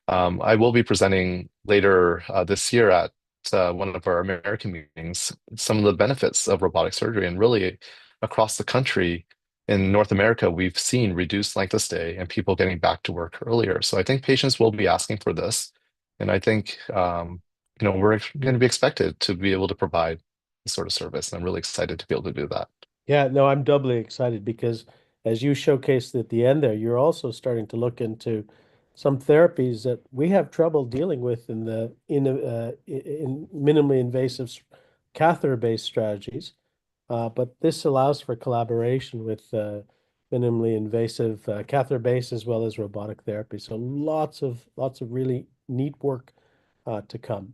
Speaker 3: I will be presenting later this year at one of our American meetings some of the benefits of robotic surgery. And really, across the country in North America, we've seen reduced length of stay and people getting back to work earlier. So I think patients will be asking for this. And I think, we're going to be expected to be able to provide this sort of service. And I'm really excited to be able to do that.
Speaker 2: Yeah, no, I'm doubly excited because as you showcased at the end there, you're also starting to look into some therapies that we have trouble dealing with in minimally invasive catheter-based strategies. But this allows for collaboration with minimally invasive catheter-based as well as robotic therapy. So lots of really neat work to come.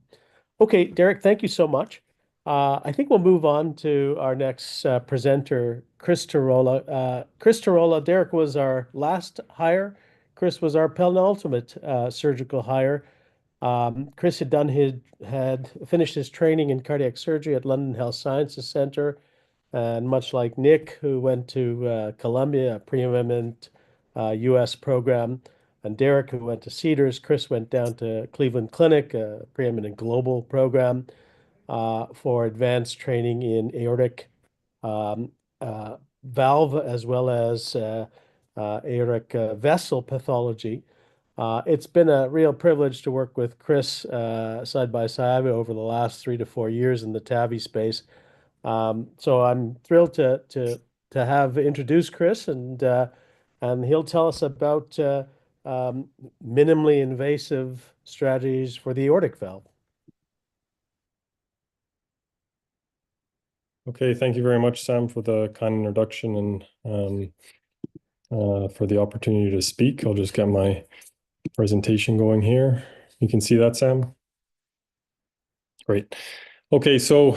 Speaker 2: Okay, Derek, thank you so much. I think we'll move on to our next presenter, Chris Tarola. Chris Tarola, Derek was our last hire. Chris was our penultimate surgical hire. Chris had finished his training in cardiac surgery at London Health Sciences Center, and much like Nick, who went to Columbia, a preeminent U.S. program, and Derek, who went to Cedars, Chris went down to Cleveland Clinic, a preeminent global program for advanced training in aortic um, valve as well as aortic vessel pathology. It's been a real privilege to work with Chris side by side over the last 3 to 4 years in the TAVI space. So I'm thrilled to have introduced Chris, and he'll tell us about minimally invasive strategies for the aortic valve.
Speaker 4: Okay, thank you very much, Sam, for the kind introduction and for the opportunity to speak. I'll just get my presentation going here. You can see that, Sam? Great. Okay, so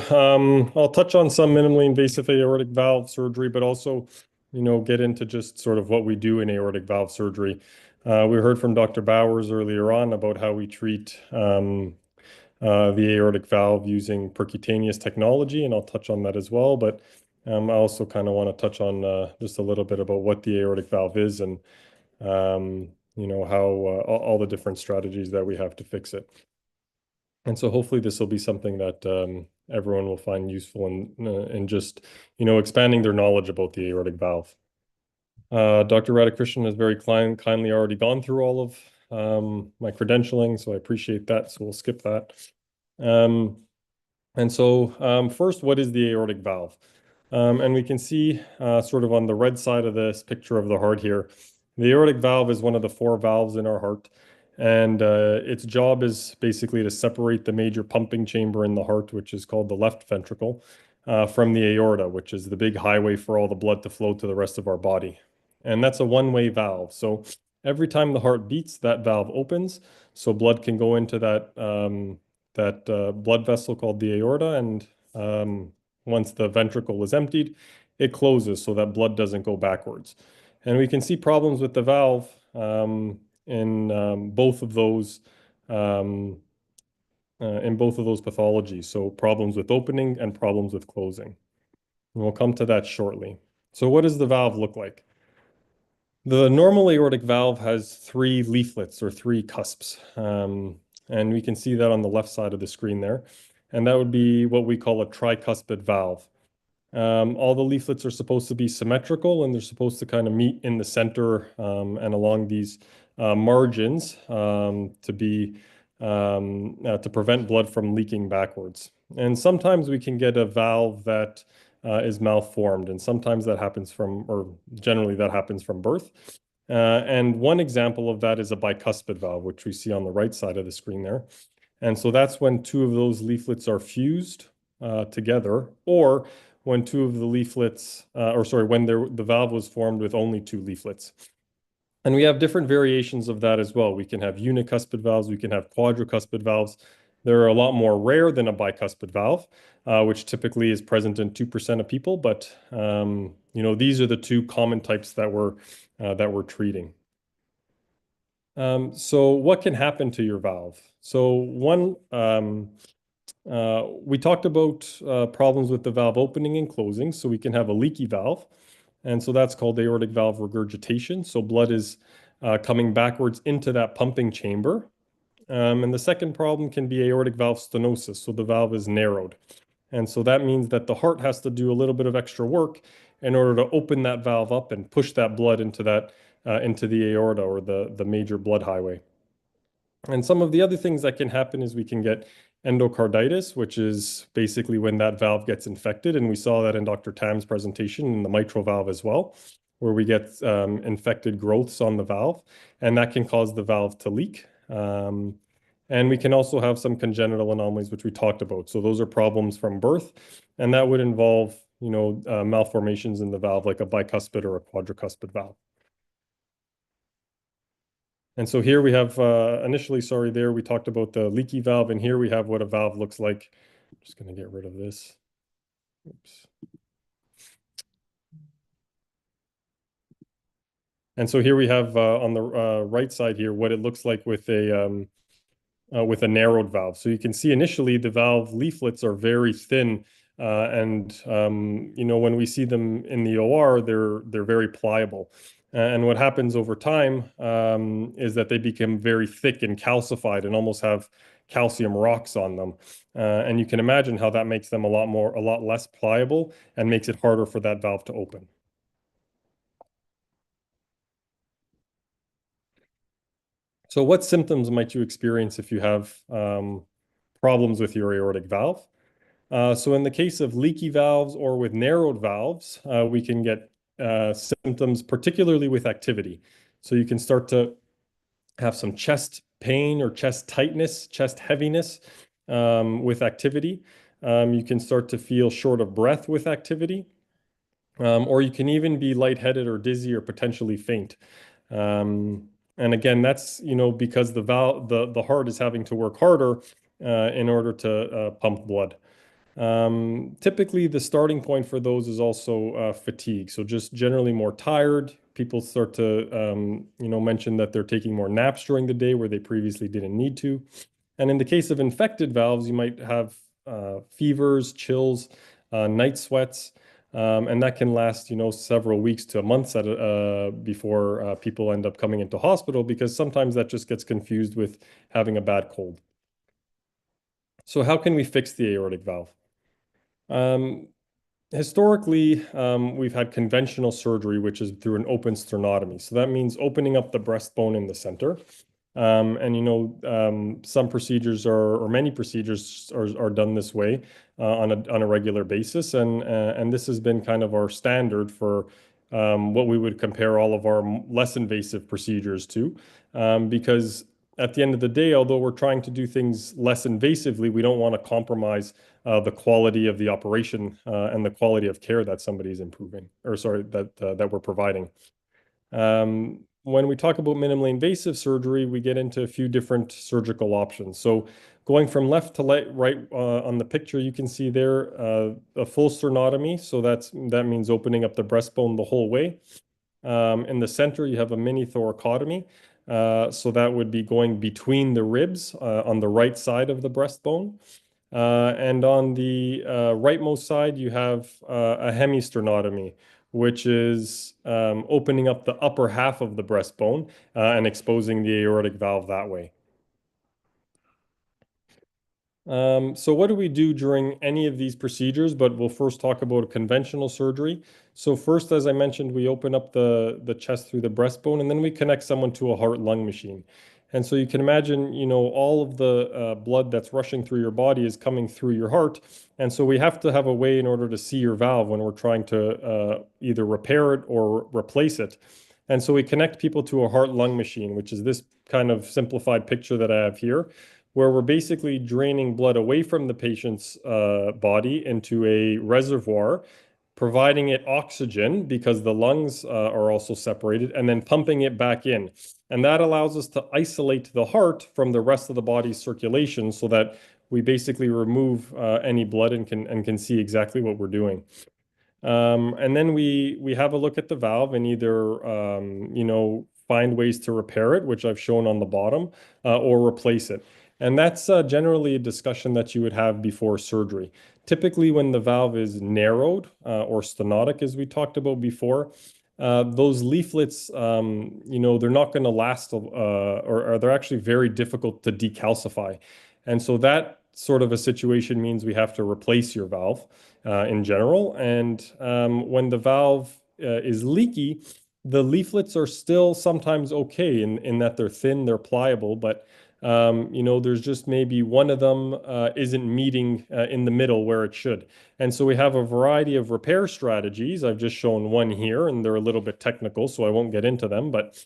Speaker 4: I'll touch on some minimally invasive aortic valve surgery, but also, get into just sort of what we do in aortic valve surgery. We heard from Dr. Bowers earlier on about how we treat the aortic valve using percutaneous technology, and I'll touch on that as well. But I also kind of want to touch on just a little bit about what the aortic valve is and how all the different strategies that we have to fix it. And so hopefully this will be something that everyone will find useful in just, expanding their knowledge about the aortic valve. Dr. Radhakrishnan has very kindly already gone through all of my credentialing, so I appreciate that. So we'll skip that. And so first, what is the aortic valve? And we can see sort of on the red side of this picture of the heart here, the aortic valve is one of the 4 valves in our heart. And its job is basically to separate the major pumping chamber in the heart, which is called the left ventricle, from the aorta, which is the big highway for all the blood to flow to the rest of our body. And that's a one-way valve. So every time the heart beats, that valve opens, so blood can go into that blood vessel called the aorta. And once the ventricle is emptied, it closes so that blood doesn't go backwards. And we can see problems with the valve in both of those pathologies. So problems with opening and problems with closing. And we'll come to that shortly. So what does the valve look like? The normal aortic valve has 3 leaflets or 3 cusps. And we can see that on the left side of the screen there. And that would be what we call a tricuspid valve. All the leaflets are supposed to be symmetrical, and they're supposed to kind of meet in the center and along these margins to prevent blood from leaking backwards. And sometimes we can get a valve that is malformed, and sometimes that happens generally that happens from birth. And one example of that is a bicuspid valve, which we see on the right side of the screen there. And so that's when 2 of those leaflets are fused together, or when 2 of the leaflets, when the valve was formed with only 2 leaflets. And we have different variations of that as well. We can have unicuspid valves, we can have quadricuspid valves. They're a lot more rare than a bicuspid valve, which typically is present in 2% of people. But these are the 2 common types that we're treating. So what can happen to your valve? So one, we talked about problems with the valve opening and closing. So we can have a leaky valve. And so that's called aortic valve regurgitation. So blood is coming backwards into that pumping chamber. And the second problem can be aortic valve stenosis. So the valve is narrowed. And so that means that the heart has to do a little bit of extra work in order to open that valve up and push that blood into the aorta, or the major blood highway. And some of the other things that can happen is we can get endocarditis, which is basically when that valve gets infected. And we saw that in Dr. Tam's presentation in the mitral valve as well, where we get infected growths on the valve, and that can cause the valve to leak. And we can also have some congenital anomalies, which we talked about. So those are problems from birth, and that would involve, malformations in the valve, like a bicuspid or a quadricuspid valve. And so here we have, there we talked about the leaky valve, and here we have what a valve looks like. I'm just going to get rid of this. Oops. And so here we have on the right side here what it looks like with a narrowed valve. So you can see initially the valve leaflets are very thin, and when we see them in the OR, they're very pliable. And what happens over time is that they become very thick and calcified and almost have calcium rocks on them. And you can imagine how that makes them a lot less pliable and makes it harder for that valve to open. So what symptoms might you experience if you have problems with your aortic valve? So in the case of leaky valves or with narrowed valves, we can get symptoms, particularly with activity. So you can start to have some chest pain or chest tightness, chest heaviness with activity. You can start to feel short of breath with activity, or you can even be lightheaded or dizzy or potentially faint. And again, that's, because the heart is having to work harder in order to pump blood. Typically, the starting point for those is also fatigue. So just generally more tired. People start to, mention that they're taking more naps during the day where they previously didn't need to. And in the case of infected valves, you might have fevers, chills, night sweats, and that can last, several weeks to months before people end up coming into hospital, because sometimes that just gets confused with having a bad cold. So how can we fix the aortic valve? Historically, we've had conventional surgery, which is through an open sternotomy. So that means opening up the breastbone in the center. And some procedures or many procedures are done this way on a regular basis, and this has been kind of our standard for what we would compare all of our less invasive procedures to, because at the end of the day, although we're trying to do things less invasively, we don't want to compromise the quality of the operation and the quality of care that somebody's improving, or sorry, that we're providing. When we talk about minimally invasive surgery, we get into a few different surgical options. So going from left to right on the picture, you can see there a full sternotomy. So that means opening up the breastbone the whole way. In the center, you have a mini thoracotomy. So that would be going between the ribs on the right side of the breastbone. And on the rightmost side, you have a hemisternotomy, which is opening up the upper half of the breastbone and exposing the aortic valve that way. So what do we do during any of these procedures? But we'll first talk about conventional surgery. So first, as I mentioned, we open up the chest through the breastbone, and then we connect someone to a heart-lung machine. And so you can imagine, all of the blood that's rushing through your body is coming through your heart. And so we have to have a way in order to see your valve when we're trying to either repair it or replace it. And so we connect people to a heart-lung machine, which is this kind of simplified picture that I have here, where we're basically draining blood away from the patient's body into a reservoir, providing it oxygen because the lungs are also separated, and then pumping it back in. And that allows us to isolate the heart from the rest of the body's circulation so that we basically remove any blood and can see exactly what we're doing. And then we have a look at the valve and either, find ways to repair it, which I've shown on the bottom, or replace it. And that's generally a discussion that you would have before surgery. Typically, when the valve is narrowed or stenotic, as we talked about before, those leaflets, they're not going to last, or they're actually very difficult to decalcify. And so that sort of a situation means we have to replace your valve in general. And when the valve is leaky, the leaflets are still sometimes okay in that they're thin, they're pliable, but there's just maybe one of them isn't meeting in the middle where it should. And so we have a variety of repair strategies. I've just shown one here, and they're a little bit technical, so I won't get into them. But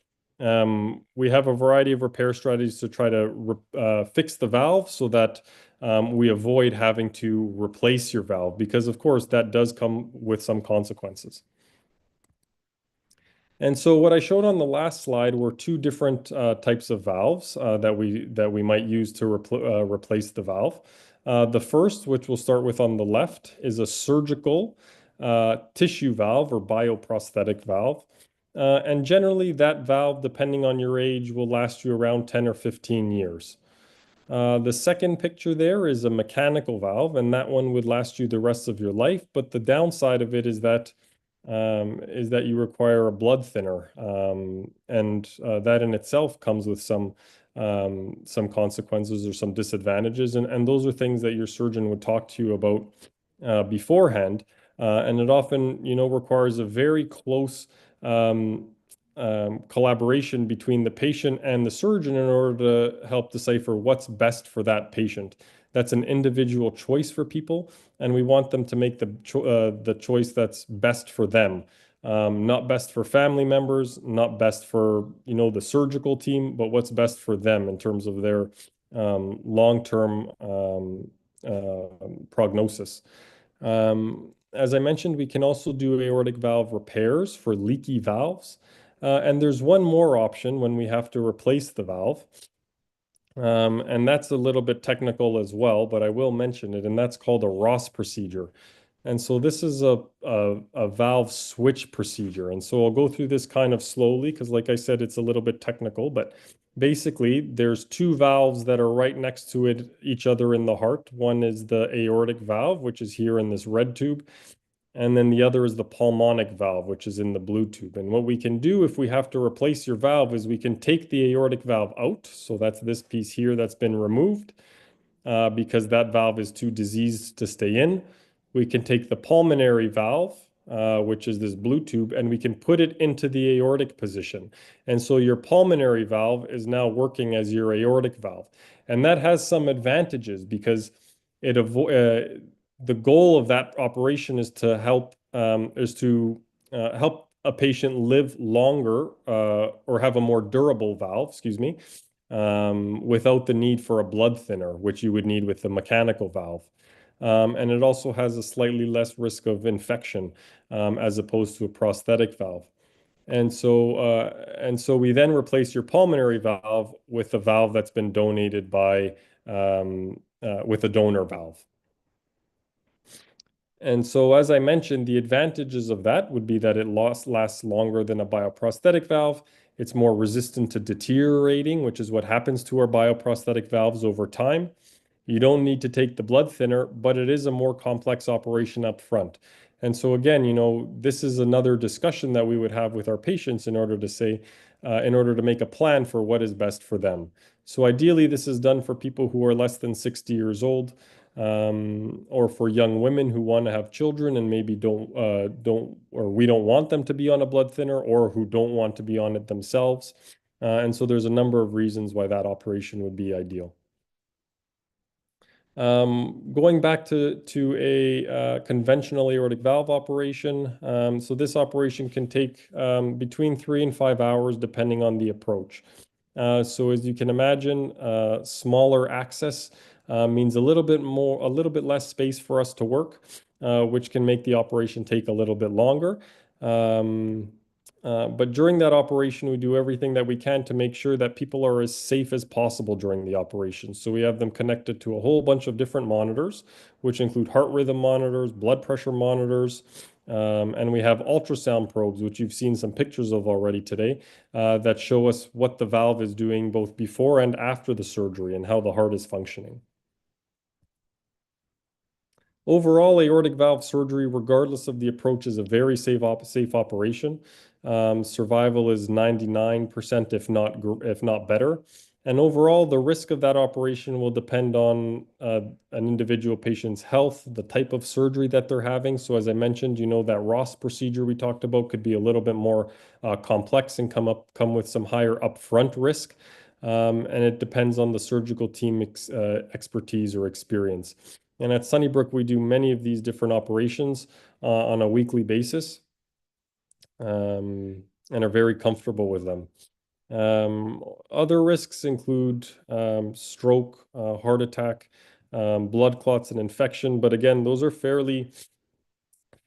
Speaker 4: we have a variety of repair strategies to try to fix the valve so that we avoid having to replace your valve, because, of course, that does come with some consequences. And so what I showed on the last slide were two different types of valves that we might use to replace the valve. The first, which we'll start with on the left, is a surgical tissue valve or bioprosthetic valve. And generally, that valve, depending on your age, will last you around 10 or 15 years. The second picture there is a mechanical valve, and that one would last you the rest of your life. But the downside of it is that you require a blood thinner, and that in itself comes with some consequences or some disadvantages, and those are things that your surgeon would talk to you about beforehand, and it often requires a very close collaboration between the patient and the surgeon in order to help decipher what's best for that patient. That's an individual choice for people, and we want them to make the choice that's best for them. Not best for family members, not best for the surgical team, but what's best for them in terms of their long-term prognosis. As I mentioned, we can also do aortic valve repairs for leaky valves. And there's one more option when we have to replace the valve. And that's a little bit technical as well, but I will mention it, and that's called a Ross procedure. And so this is a valve switch procedure. And so I'll go through this kind of slowly because, like I said, it's a little bit technical, but basically there's two valves that are right next to each other in the heart. One is the aortic valve, which is here in this red tube. And then the other is the pulmonic valve, which is in the blue tube. And what we can do if we have to replace your valve is we can take the aortic valve out. So that's this piece here that's been removed because that valve is too diseased to stay in. We can take the pulmonary valve, which is this blue tube, and we can put it into the aortic position. And so your pulmonary valve is now working as your aortic valve. And that has some advantages because the goal of that operation is to help help a patient live longer or have a more durable valve, excuse me, without the need for a blood thinner, which you would need with the mechanical valve. And it also has a slightly less risk of infection as opposed to a prosthetic valve. And so we then replace your pulmonary valve with a valve that's been donated with a donor valve. And so, as I mentioned, the advantages of that would be that it lasts longer than a bioprosthetic valve. It's more resistant to deteriorating, which is what happens to our bioprosthetic valves over time. You don't need to take the blood thinner, but it is a more complex operation up front. And so again, this is another discussion that we would have with our patients in order to make a plan for what is best for them. So ideally, this is done for people who are less than 60 years old, or for young women who want to have children and maybe we don't want them to be on a blood thinner, or who don't want to be on it themselves. And so there's a number of reasons why that operation would be ideal. Going back to a conventional aortic valve operation, so this operation can take between 3 and 5 hours depending on the approach. So as you can imagine, smaller access means a little bit less space for us to work, which can make the operation take a little bit longer. But during that operation, we do everything that we can to make sure that people are as safe as possible during the operation. So we have them connected to a whole bunch of different monitors, which include heart rhythm monitors, blood pressure monitors, and we have ultrasound probes, which you've seen some pictures of already today, that show us what the valve is doing both before and after the surgery and how the heart is functioning. Overall, aortic valve surgery, regardless of the approach, is a very safe operation. Survival is 99%, if not better. And overall, the risk of that operation will depend on an individual patient's health, the type of surgery that they're having. So as I mentioned, that Ross procedure we talked about could be a little bit more complex and come with some higher upfront risk. And it depends on the surgical team expertise or experience. And at Sunnybrook, we do many of these different operations on a weekly basis, and are very comfortable with them. Other risks include stroke, heart attack, blood clots, and infection. But again, those are fairly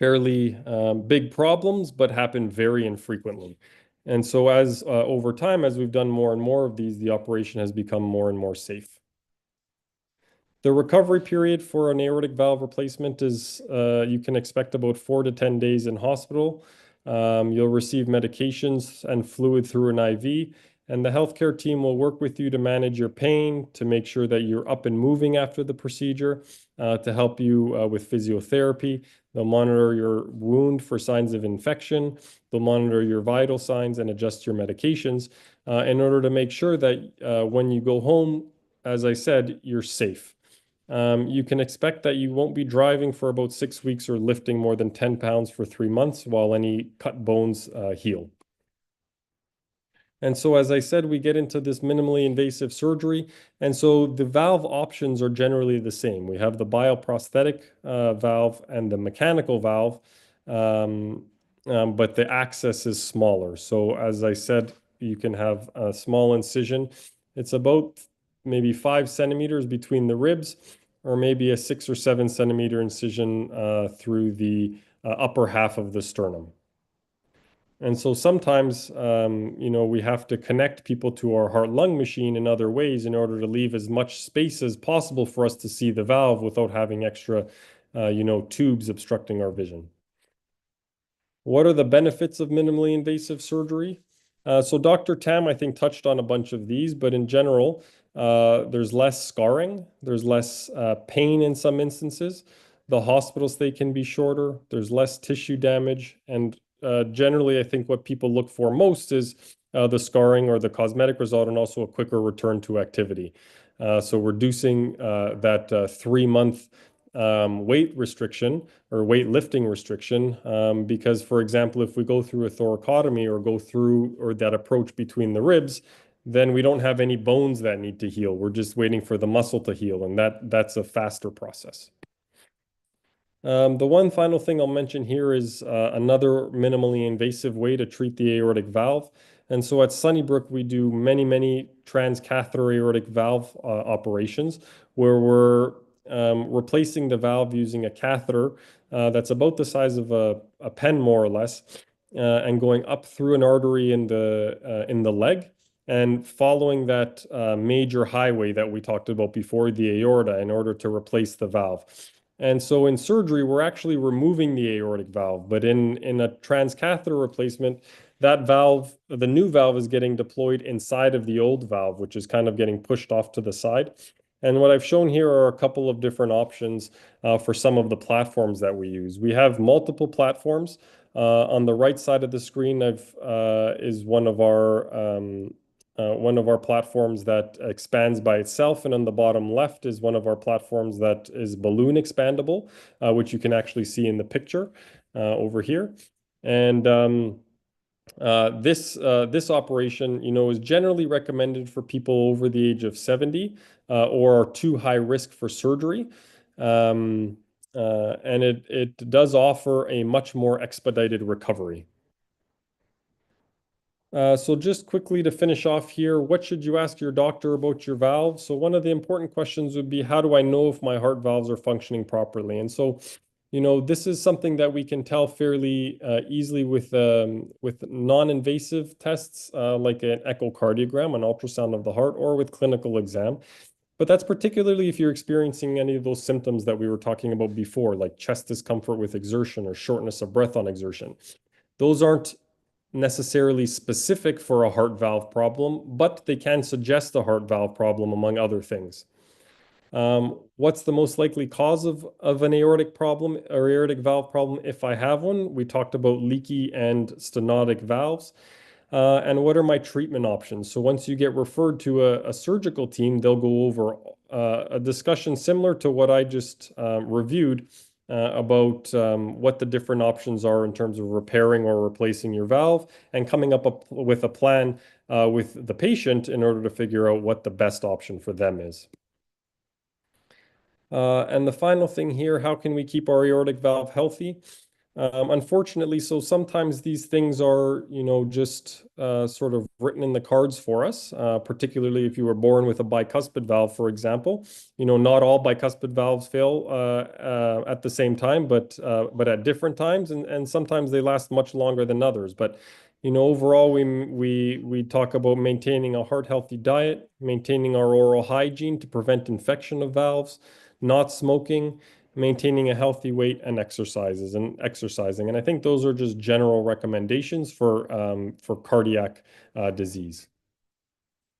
Speaker 4: big problems, but happen very infrequently. And so as over time, as we've done more and more of these, the operation has become more and more safe. The recovery period for an aortic valve replacement is you can expect about 4 to 10 days in hospital. You'll receive medications and fluid through an IV, and the healthcare team will work with you to manage your pain, to make sure that you're up and moving after the procedure, to help you with physiotherapy. They'll monitor your wound for signs of infection. They'll monitor your vital signs and adjust your medications in order to make sure that when you go home, as I said, you're safe. You can expect that you won't be driving for about 6 weeks or lifting more than 10 pounds for 3 months while any cut bones heal. And so, as I said, we get into this minimally invasive surgery. And so the valve options are generally the same. We have the bioprosthetic valve and the mechanical valve, but the access is smaller. So as I said, you can have a small incision. It's about maybe 5 centimeters between the ribs. or maybe a 6 or 7 centimeter incision through the upper half of the sternum. And so sometimes, we have to connect people to our heart-lung machine in other ways in order to leave as much space as possible for us to see the valve without having extra, tubes obstructing our vision. What are the benefits of minimally invasive surgery? So Dr. Tam, I think, touched on a bunch of these, but in general, there's less scarring, there's less pain in some instances. The hospital stay can be shorter, there's less tissue damage, and generally, I think what people look for most is the scarring or the cosmetic result, and also a quicker return to activity. So reducing that 3-month weight restriction or weight lifting restriction, because, for example, if we go through a thoracotomy or that approach between the ribs, then we don't have any bones that need to heal. We're just waiting for the muscle to heal, and that's a faster process. The one final thing I'll mention here is another minimally invasive way to treat the aortic valve. And so at Sunnybrook, we do many, many transcatheter aortic valve operations where we're replacing the valve using a catheter that's about the size of a pen, more or less, and going up through an artery in the leg and following that major highway that we talked about before, the aorta, in order to replace the valve. And so in surgery, we're actually removing the aortic valve, but in a transcatheter replacement, that valve, the new valve, is getting deployed inside of the old valve, which is kind of getting pushed off to the side. And what I've shown here are a couple of different options for some of the platforms that we use. We have multiple platforms. On the right side of the screen is one of our platforms that expands by itself, and on the bottom left is one of our platforms that is balloon expandable, which you can actually see in the picture over here. And this operation, is generally recommended for people over the age of 70 or are too high risk for surgery. And it does offer a much more expedited recovery. So just quickly to finish off here, what should you ask your doctor about your valves? So one of the important questions would be, how do I know if my heart valves are functioning properly? And so, this is something that we can tell fairly easily with non-invasive tests like an echocardiogram, an ultrasound of the heart, or with clinical exam. But that's particularly if you're experiencing any of those symptoms that we were talking about before, like chest discomfort with exertion or shortness of breath on exertion. Those aren't necessarily specific for a heart valve problem, but they can suggest a heart valve problem, among other things. What's the most likely cause of an aortic problem or aortic valve problem if I have one? We talked about leaky and stenotic valves. And what are my treatment options? So once you get referred to a surgical team, they'll go over a discussion similar to what I just reviewed about what the different options are in terms of repairing or replacing your valve, and coming up with a plan with the patient in order to figure out what the best option for them is. And the final thing here, how can we keep our aortic valve healthy? Unfortunately, so sometimes these things are, just sort of written in the cards for us, particularly if you were born with a bicuspid valve, for example. Not all bicuspid valves fail at the same time, but at different times, and sometimes they last much longer than others. But overall, we talk about maintaining a heart-healthy diet, maintaining our oral hygiene to prevent infection of valves, not smoking, maintaining a healthy weight, and exercising. And I think those are just general recommendations for cardiac disease.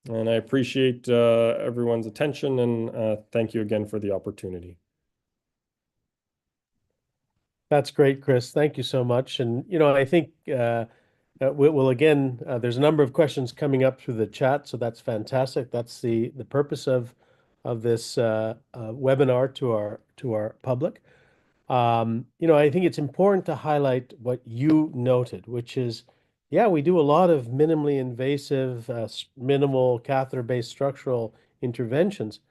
Speaker 4: And I appreciate everyone's attention, and thank you again for the opportunity.
Speaker 2: That's great, Chris. Thank you so much. And, I think we'll again, there's a number of questions coming up through the chat, so that's fantastic. That's the purpose of this webinar to our public. I think it's important to highlight what you noted, which is, yeah, we do a lot of minimally invasive, minimal catheter-based structural interventions,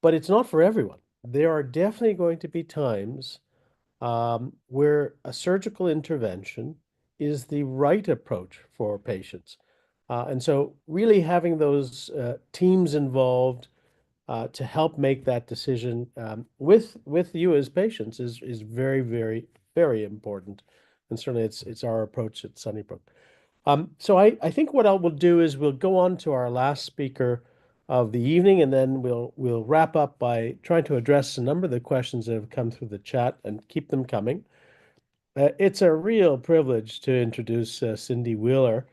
Speaker 2: but it's not for everyone. There are definitely going to be times where a surgical intervention is the right approach for patients. And so really having those teams involved, to help make that decision with you as patients is very, very, very important. And certainly it's our approach at Sunnybrook. So I think what I will do is we'll go on to our last speaker of the evening, and then we'll wrap up by trying to address a number of the questions that have come through the chat and keep them coming. It's a real privilege to introduce Cindy Wheeler.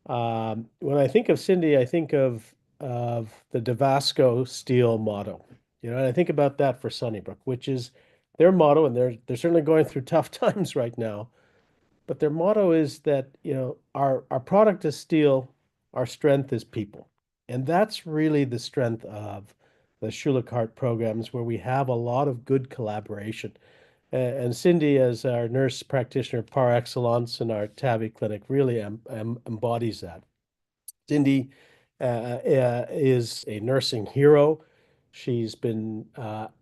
Speaker 2: When I think of Cindy, I think of the Davasko Steel motto. You know, and I think about that for Sunnybrook, which is their motto, and they're certainly going through tough times right now. But their motto is that, you know, our product is steel, our strength is people. And that's really the strength of the Schulich Heart programs, where we have a lot of good collaboration. And Cindy, as our nurse practitioner par excellence in our TAVI clinic, really embodies that. Cindy is a nursing hero. She's been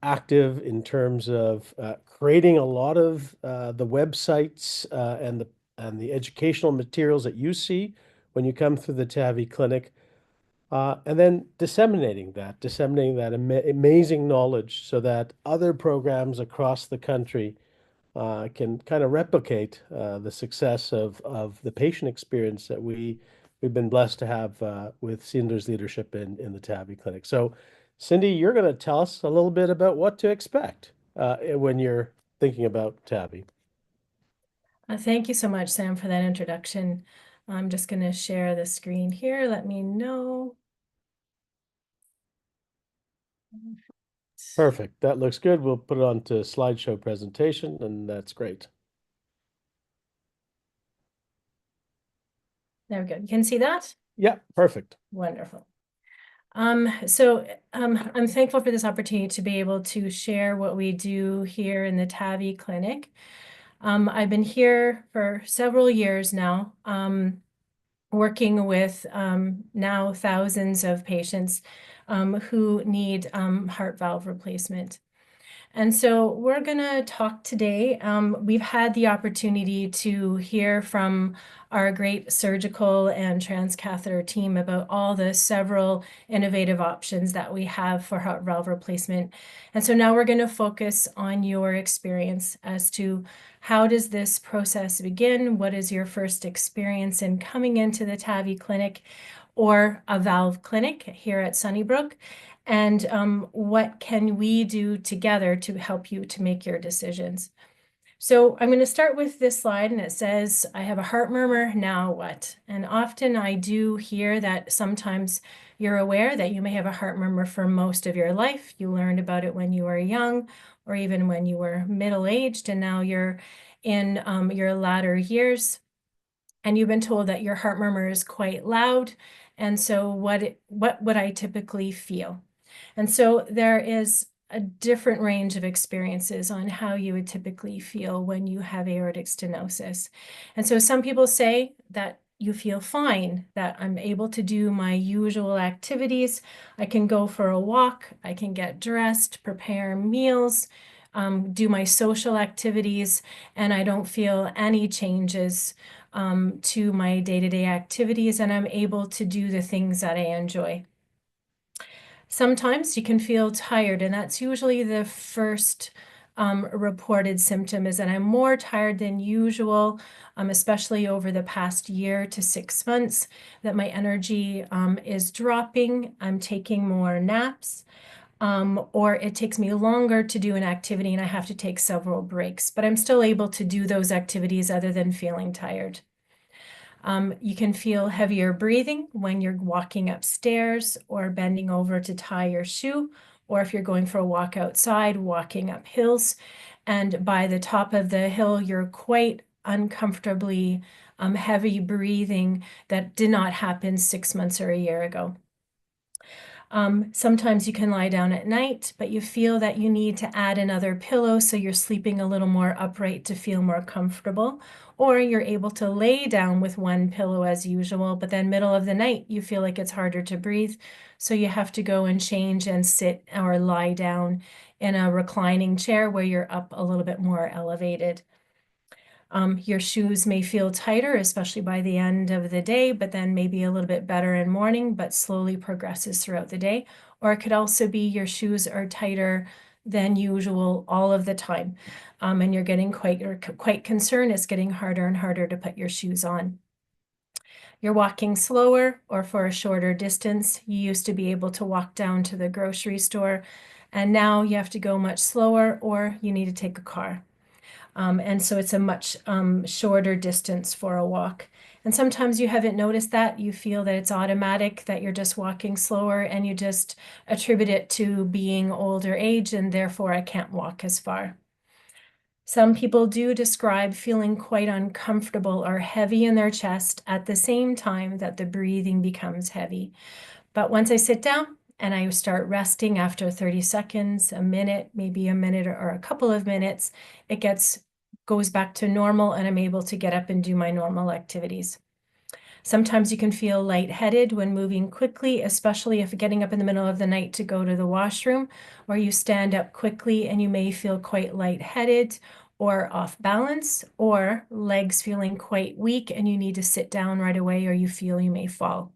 Speaker 2: active in terms of creating a lot of the websites and the educational materials that you see when you come through the TAVI clinic, and then disseminating that amazing knowledge so that other programs across the country can kind of replicate the success of the patient experience that we've been blessed to have with Cinder's leadership in the TAVI clinic. So, Cindy, you're going to tell us a little bit about what to expect when you're thinking about TAVI.
Speaker 5: Thank you so much, Sam, for that introduction. I'm just going to share the screen here. Let me know.
Speaker 2: Perfect. That looks good. We'll put it onto slideshow presentation, and that's great.
Speaker 5: There we go. You can see that?
Speaker 2: Yeah, perfect.
Speaker 5: Wonderful. I'm thankful for this opportunity to be able to share what we do here in the TAVI clinic. I've been here for several years now, working with now thousands of patients who need heart valve replacement. And so we're going to talk today. We've had the opportunity to hear from our great surgical and transcatheter team about all the several innovative options that we have for heart valve replacement. And so now we're going to focus on your experience as to how does this process begin? What is your first experience in coming into the TAVI clinic or a valve clinic here at Sunnybrook? And what can we do together to help you to make your decisions? So I'm going to start with this slide, and it says, I have a heart murmur, now what? And often I do hear that sometimes you're aware that you may have a heart murmur for most of your life. You learned about it when you were young or even when you were middle-aged, and now you're in your latter years. And you've been told that your heart murmur is quite loud. And so what would I typically feel? And so there is a different range of experiences on how you would typically feel when you have aortic stenosis. And so some people say that you feel fine, that I'm able to do my usual activities. I can go for a walk, I can get dressed, prepare meals, do my social activities, and I don't feel any changes to my day-to-day activities, and I'm able to do the things that I enjoy. Sometimes you can feel tired, and that's usually the first reported symptom, is that I'm more tired than usual, especially over the past year to 6 months, that my energy is dropping, I'm taking more naps, or it takes me longer to do an activity and I have to take several breaks, but I'm still able to do those activities other than feeling tired. You can feel heavier breathing when you're walking upstairs or bending over to tie your shoe, or if you're going for a walk outside, walking up hills. And by the top of the hill, you're quite uncomfortably heavy breathing that did not happen 6 months or a year ago. Sometimes you can lie down at night, but you feel that you need to add another pillow so you're sleeping a little more upright to feel more comfortable, or you're able to lay down with one pillow as usual, but then middle of the night you feel like it's harder to breathe, so you have to go and change and sit or lie down in a reclining chair where you're up a little bit more elevated. Your shoes may feel tighter, especially by the end of the day, but then maybe a little bit better in morning, but slowly progresses throughout the day. or it could also be your shoes are tighter than usual all of the time, and you're getting quite concerned. It's getting harder and harder to put your shoes on. You're walking slower or for a shorter distance. You used to be able to walk down to the grocery store, and now you have to go much slower or you need to take a car. And so it's a much shorter distance for a walk. And sometimes you haven't noticed that. You feel that it's automatic, that you're just walking slower, and you just attribute it to being older age, and therefore I can't walk as far. Some people do describe feeling quite uncomfortable or heavy in their chest at the same time that the breathing becomes heavy. But once I sit down and I start resting after 30 seconds, a minute, maybe a minute or a couple of minutes, it goes back to normal, and I'm able to get up and do my normal activities. Sometimes you can feel lightheaded when moving quickly, especially if getting up in the middle of the night to go to the washroom, or you stand up quickly and you may feel quite lightheaded or off balance, or legs feeling quite weak and you need to sit down right away, or you feel you may fall.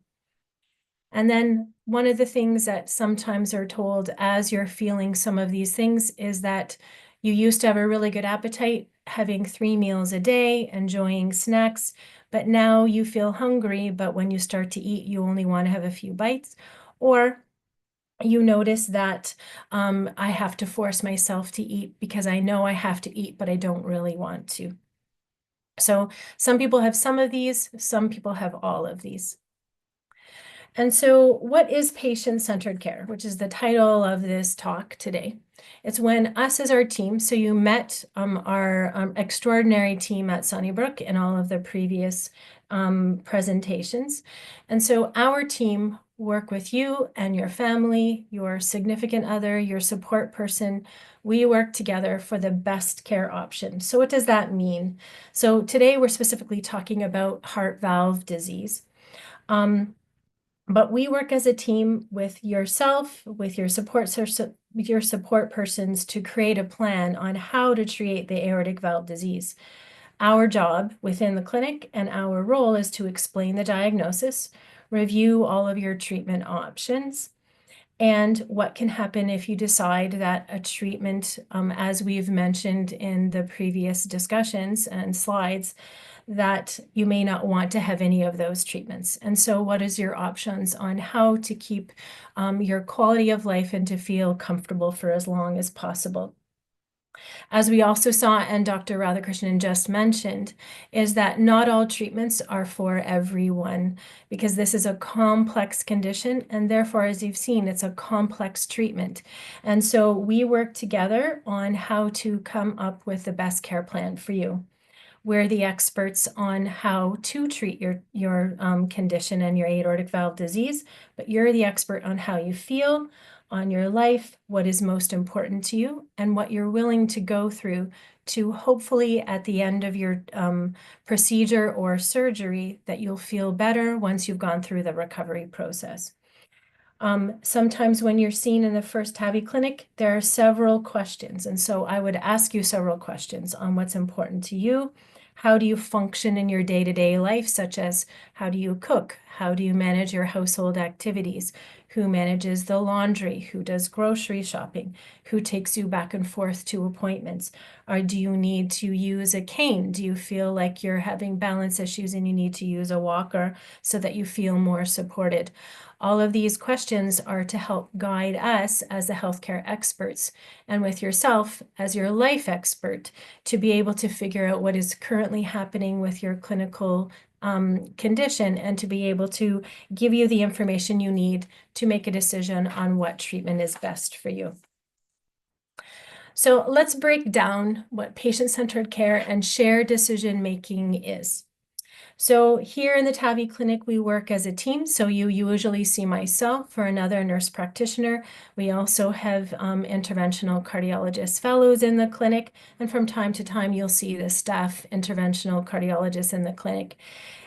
Speaker 5: And then one of the things that sometimes are told as you're feeling some of these things is that you used to have a really good appetite, having 3 meals a day, enjoying snacks, but now you feel hungry, but when you start to eat, you only want to have a few bites. Or you notice that I have to force myself to eat because I know I have to eat, but I don't really want to. So some people have some of these, some people have all of these. And so what is patient-centered care, which is the title of this talk today? It's when us as our team, so you met our extraordinary team at Sunnybrook in all of the previous presentations. And so our team work with you and your family, your significant other, your support person. We work together for the best care option. So what does that mean? So today we're specifically talking about heart valve disease. But we work as a team with yourself, with your support persons to create a plan on how to treat the aortic valve disease. Our job within the clinic and our role is to explain the diagnosis, review all of your treatment options, and what can happen if you decide that a treatment, as we've mentioned in the previous discussions and slides, that you may not want to have any of those treatments. And so what is your options on how to keep your quality of life and to feel comfortable for as long as possible? As we also saw, and Dr. Radhakrishnan just mentioned, is that not all treatments are for everyone, because this is a complex condition, and therefore, as you've seen, it's a complex treatment. And so we work together on how to come up with the best care plan for you. We're the experts on how to treat your condition and your aortic valve disease, but you're the expert on how you feel, on your life, what is most important to you, and what you're willing to go through to hopefully at the end of your procedure or surgery that you'll feel better once you've gone through the recovery process. Sometimes when you're seen in the first TAVI clinic, there are several questions. And so I would ask you several questions on what's important to you. How do you function in your day-to-day life, such as how do you cook? How do you manage your household activities? Who manages the laundry? Who does grocery shopping? Who takes you back and forth to appointments? Or do you need to use a cane? Do you feel like you're having balance issues and you need to use a walker so that you feel more supported? All of these questions are to help guide us as the healthcare experts, and with yourself as your life expert, to be able to figure out what is currently happening with your clinical condition, and to be able to give you the information you need to make a decision on what treatment is best for you. So let's break down what patient-centered care and shared decision-making is. So here in the TAVI clinic, we work as a team. So you usually see myself or another nurse practitioner. We also have interventional cardiologist fellows in the clinic. And from time to time, you'll see the staff interventional cardiologists in the clinic.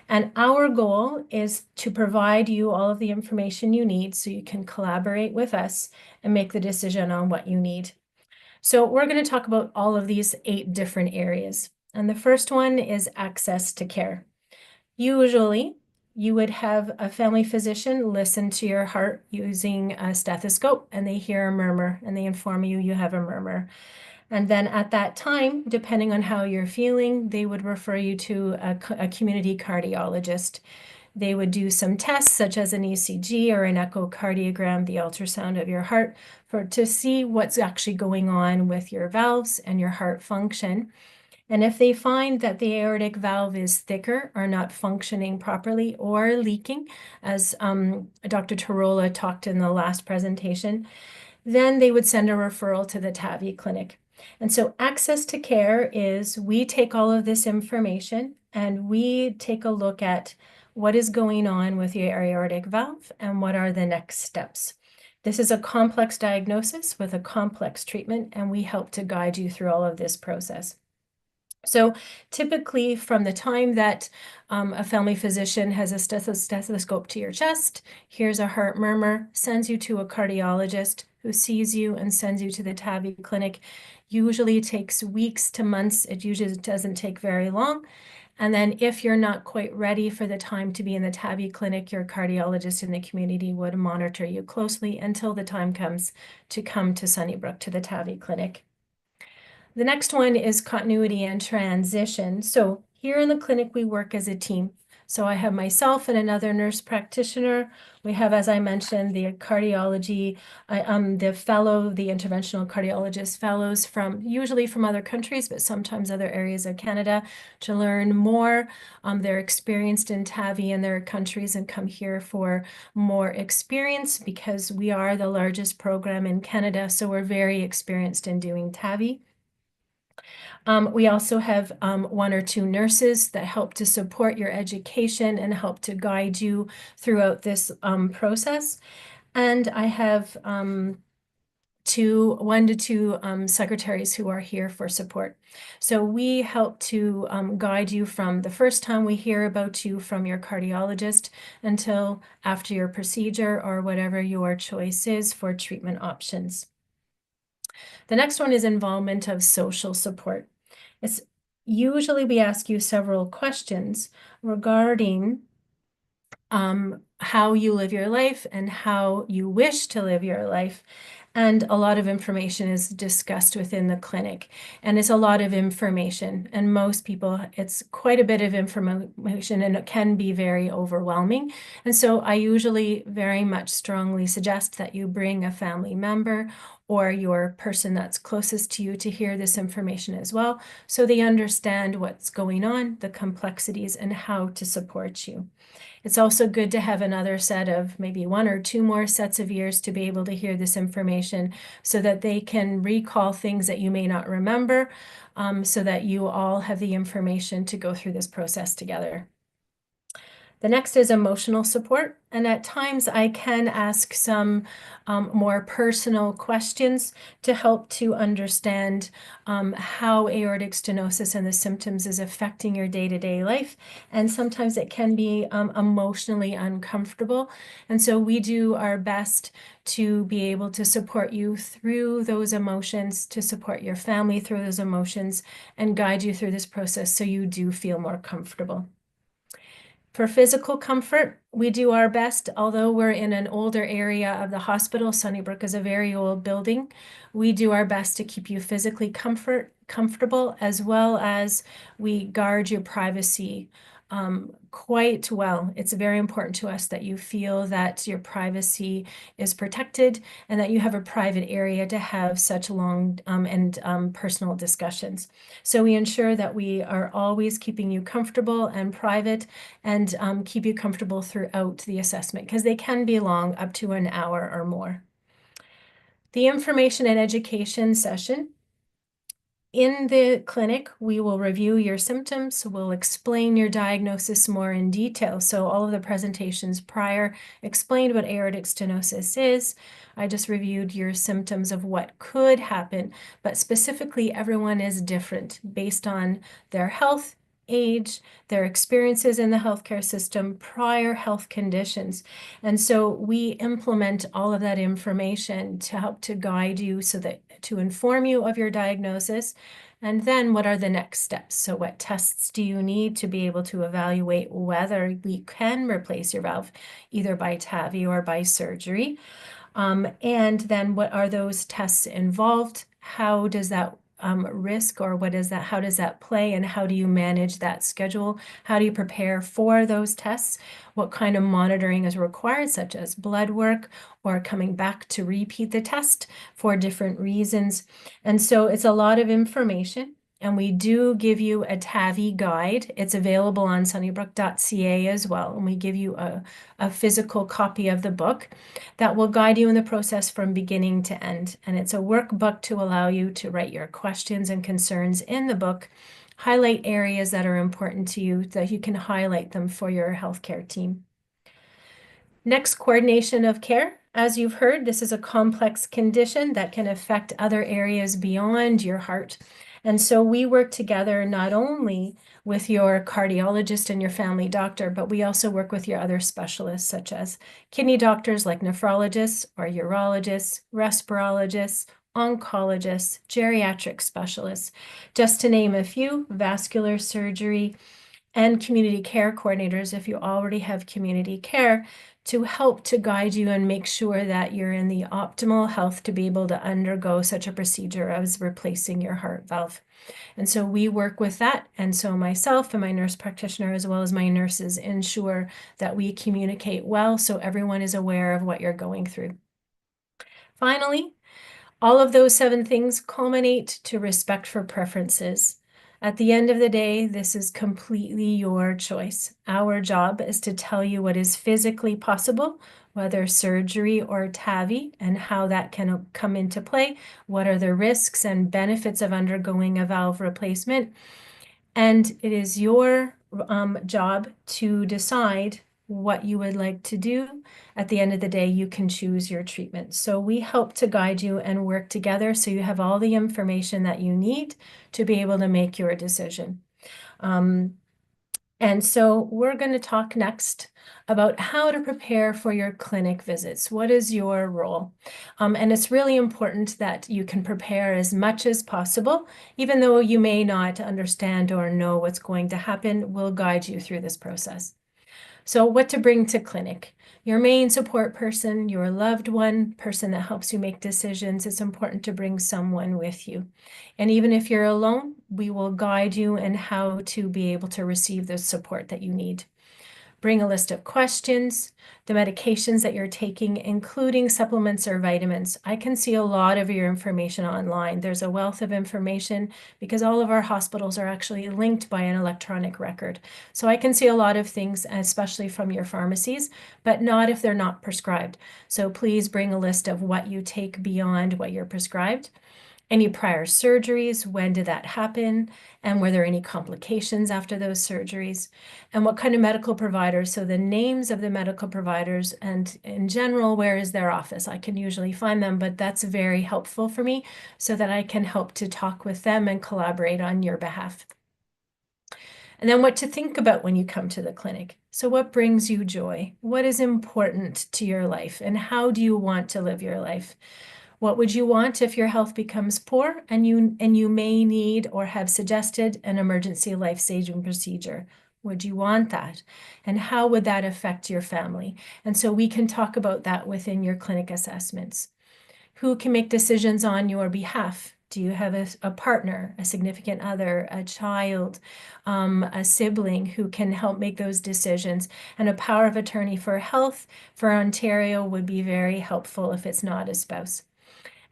Speaker 5: And our goal is to provide you all of the information you need so you can collaborate with us and make the decision on what you need. So we're going to talk about all of these 8 different areas. And the first one is access to care. Usually, you would have a family physician listen to your heart using a stethoscope, and they hear a murmur and they inform you you have a murmur. And then at that time, depending on how you're feeling, they would refer you to a community cardiologist. They would do some tests such as an ECG or an echocardiogram, the ultrasound of your heart, to see what's actually going on with your valves and your heart function. And if they find that the aortic valve is thicker or not functioning properly or leaking, as Dr. Tarola talked in the last presentation, then they would send a referral to the TAVI clinic. And so access to care is we take all of this information and we take a look at what is going on with your aortic valve and what are the next steps. This is a complex diagnosis with a complex treatment, and we help to guide you through all of this process. So typically from the time that a family physician has a stethoscope to your chest, hears a heart murmur, sends you to a cardiologist who sees you and sends you to the TAVI clinic, usually takes weeks to months. It usually doesn't take very long. And then if you're not quite ready for the time to be in the TAVI clinic, your cardiologist in the community would monitor you closely until the time comes to come to Sunnybrook to the TAVI clinic. The next one is continuity and transition. So here in the clinic, we work as a team. So I have myself and another nurse practitioner. We have, as I mentioned, the cardiology, the fellow, the interventional cardiologist fellows usually from other countries, but sometimes other areas of Canada to learn more. They're experienced in TAVI in their countries and come here for more experience because we are the largest program in Canada. So we're very experienced in doing TAVI. We also have 1 or 2 nurses that help to support your education and help to guide you throughout this process. And I have 1 to 2 secretaries who are here for support. So we help to guide you from the first time we hear about you from your cardiologist until after your procedure or whatever your choice is for treatment options. The next one is involvement of social support. It's usually we ask you several questions regarding how you live your life and how you wish to live your life. And a lot of information is discussed within the clinic. And it's a lot of information. And most people, it's quite a bit of information and it can be very overwhelming. And so I usually very much strongly suggest that you bring a family member or your person that's closest to you to hear this information as well, so they understand what's going on, the complexities, and how to support you. It's also good to have another set of maybe 1 or 2 more sets of ears to be able to hear this information so that they can recall things that you may not remember, so that you all have the information to go through this process together. The next is emotional support, and at times I can ask some more personal questions to help to understand how aortic stenosis and the symptoms is affecting your day-to-day life, and sometimes it can be emotionally uncomfortable, and so we do our best to be able to support you through those emotions, to support your family through those emotions, and guide you through this process so you do feel more comfortable. For physical comfort, we do our best, although we're in an older area of the hospital. Sunnybrook is a very old building. We do our best to keep you physically comfortable, as well as we guard your privacy quite well. It's very important to us that you feel that your privacy is protected and that you have a private area to have such long and personal discussions. So we ensure that we are always keeping you comfortable and private and keep you comfortable throughout the assessment because they can be long, up to an hour or more. The information and education session. In the clinic, we will review your symptoms, we'll explain your diagnosis more in detail. So all of the presentations prior explained what aortic stenosis is. I just reviewed your symptoms of what could happen, but specifically everyone is different based on their health, age, their experiences in the healthcare system, prior health conditions. And so we implement all of that information to help to guide you so that to inform you of your diagnosis. And then what are the next steps? So what tests do you need to be able to evaluate whether we can replace your valve, either by TAVI or by surgery? And then what are those tests involved? How does that risk, or what is that? How does that play, and how do you manage that schedule? How do you prepare for those tests? What kind of monitoring is required, such as blood work or coming back to repeat the test for different reasons? And so it's a lot of information. And we do give you a TAVI guide. It's available on sunnybrook.ca as well. And we give you a physical copy of the book that will guide you in the process from beginning to end. And it's a workbook to allow you to write your questions and concerns in the book, highlight areas that are important to you, that you can highlight them for your healthcare team. Next, coordination of care. As you've heard, this is a complex condition that can affect other areas beyond your heart. And so we work together not only with your cardiologist and your family doctor, but we also work with your other specialists, such as kidney doctors like nephrologists or urologists, respirologists, oncologists, geriatric specialists, just to name a few, vascular surgery, and community care coordinators if you already have community care, to help to guide you and make sure that you're in the optimal health to be able to undergo such a procedure as replacing your heart valve. And so we work with that. And so myself and my nurse practitioner, as well as my nurses, ensure that we communicate well so everyone is aware of what you're going through. Finally, all of those 7 things culminate to respect for preferences. At the end of the day, this is completely your choice. Our job is to tell you what is physically possible, whether surgery or TAVI, and how that can come into play. What are the risks and benefits of undergoing a valve replacement? And it is your job to decide what you would like to do. At the end of the day, you can choose your treatment. So we help to guide you and work together so you have all the information that you need to be able to make your decision. And so we're going to talk next about how to prepare for your clinic visits. What is your role? And it's really important that you can prepare as much as possible, even though you may not understand or know what's going to happen. We'll guide you through this process. So what to bring to clinic? Your main support person, your loved one, person that helps you make decisions. It's important to bring someone with you. And even if you're alone, we will guide you in how to be able to receive the support that you need. Bring a list of questions, the medications that you're taking, including supplements or vitamins. I can see a lot of your information online. There's a wealth of information because all of our hospitals are actually linked by an electronic record. So I can see a lot of things, especially from your pharmacies, but not if they're not prescribed. So please bring a list of what you take beyond what you're prescribed. Any prior surgeries, when did that happen? And were there any complications after those surgeries? And what kind of medical providers? So the names of the medical providers, and in general, where is their office? I can usually find them, but that's very helpful for me so that I can help to talk with them and collaborate on your behalf. And then what to think about when you come to the clinic. So what brings you joy? What is important to your life? And how do you want to live your life? What would you want if your health becomes poor and you may need or have suggested an emergency life-saving procedure? Would you want that? And how would that affect your family? And so we can talk about that within your clinic assessments. Who can make decisions on your behalf? Do you have a partner, a significant other, a child, a sibling who can help make those decisions? And a power of attorney for health for Ontario would be very helpful if it's not a spouse.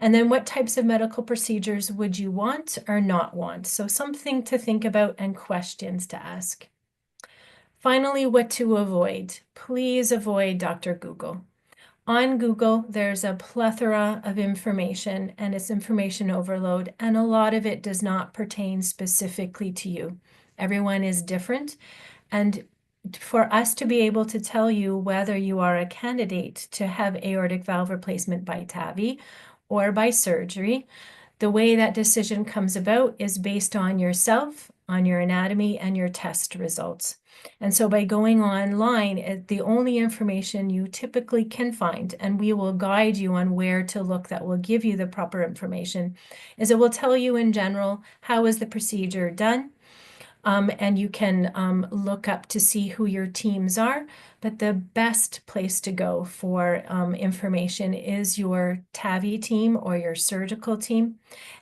Speaker 5: And then what types of medical procedures would you want or not want? So something to think about and questions to ask. Finally, what to avoid. Please avoid Dr. Google. On Google, there's a plethora of information and it's information overload, and a lot of it does not pertain specifically to you. Everyone is different, and for us to be able to tell you whether you are a candidate to have aortic valve replacement by TAVI or by surgery, the way that decision comes about is based on yourself, on your anatomy and your test results. And so by going online, the only information you typically can find, and we will guide you on where to look that will give you the proper information, is it will tell you in general, how is the procedure done? And you can look up to see who your teams are. But the best place to go for information is your TAVI team or your surgical team,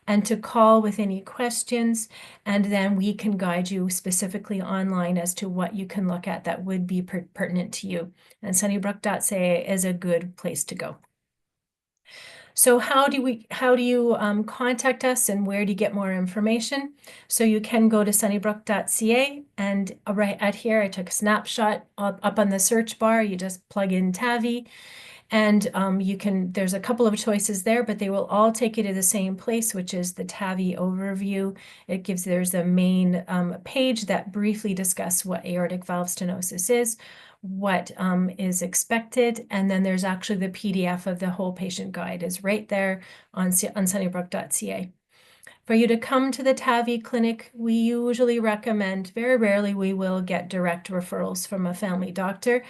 Speaker 5: and to call with any questions. And then we can guide you specifically online as to what you can look at that would be pertinent to you. And sunnybrook.ca is a good place to go. So how do you contact us, and where do you get more information? So you can go to sunnybrook.ca, and right at here, I took a snapshot up on the search bar. You just plug in TAVI, and there's a couple of choices there, but they will all take you to the same place, which is the TAVI overview. There's a main page that briefly discusses what aortic valve stenosis is, what is expected, and then there's actually the PDF of the whole patient guide is right there on sunnybrook.ca. For you to come to the TAVI clinic, we usually recommend, very rarely we will get direct referrals from a family doctor.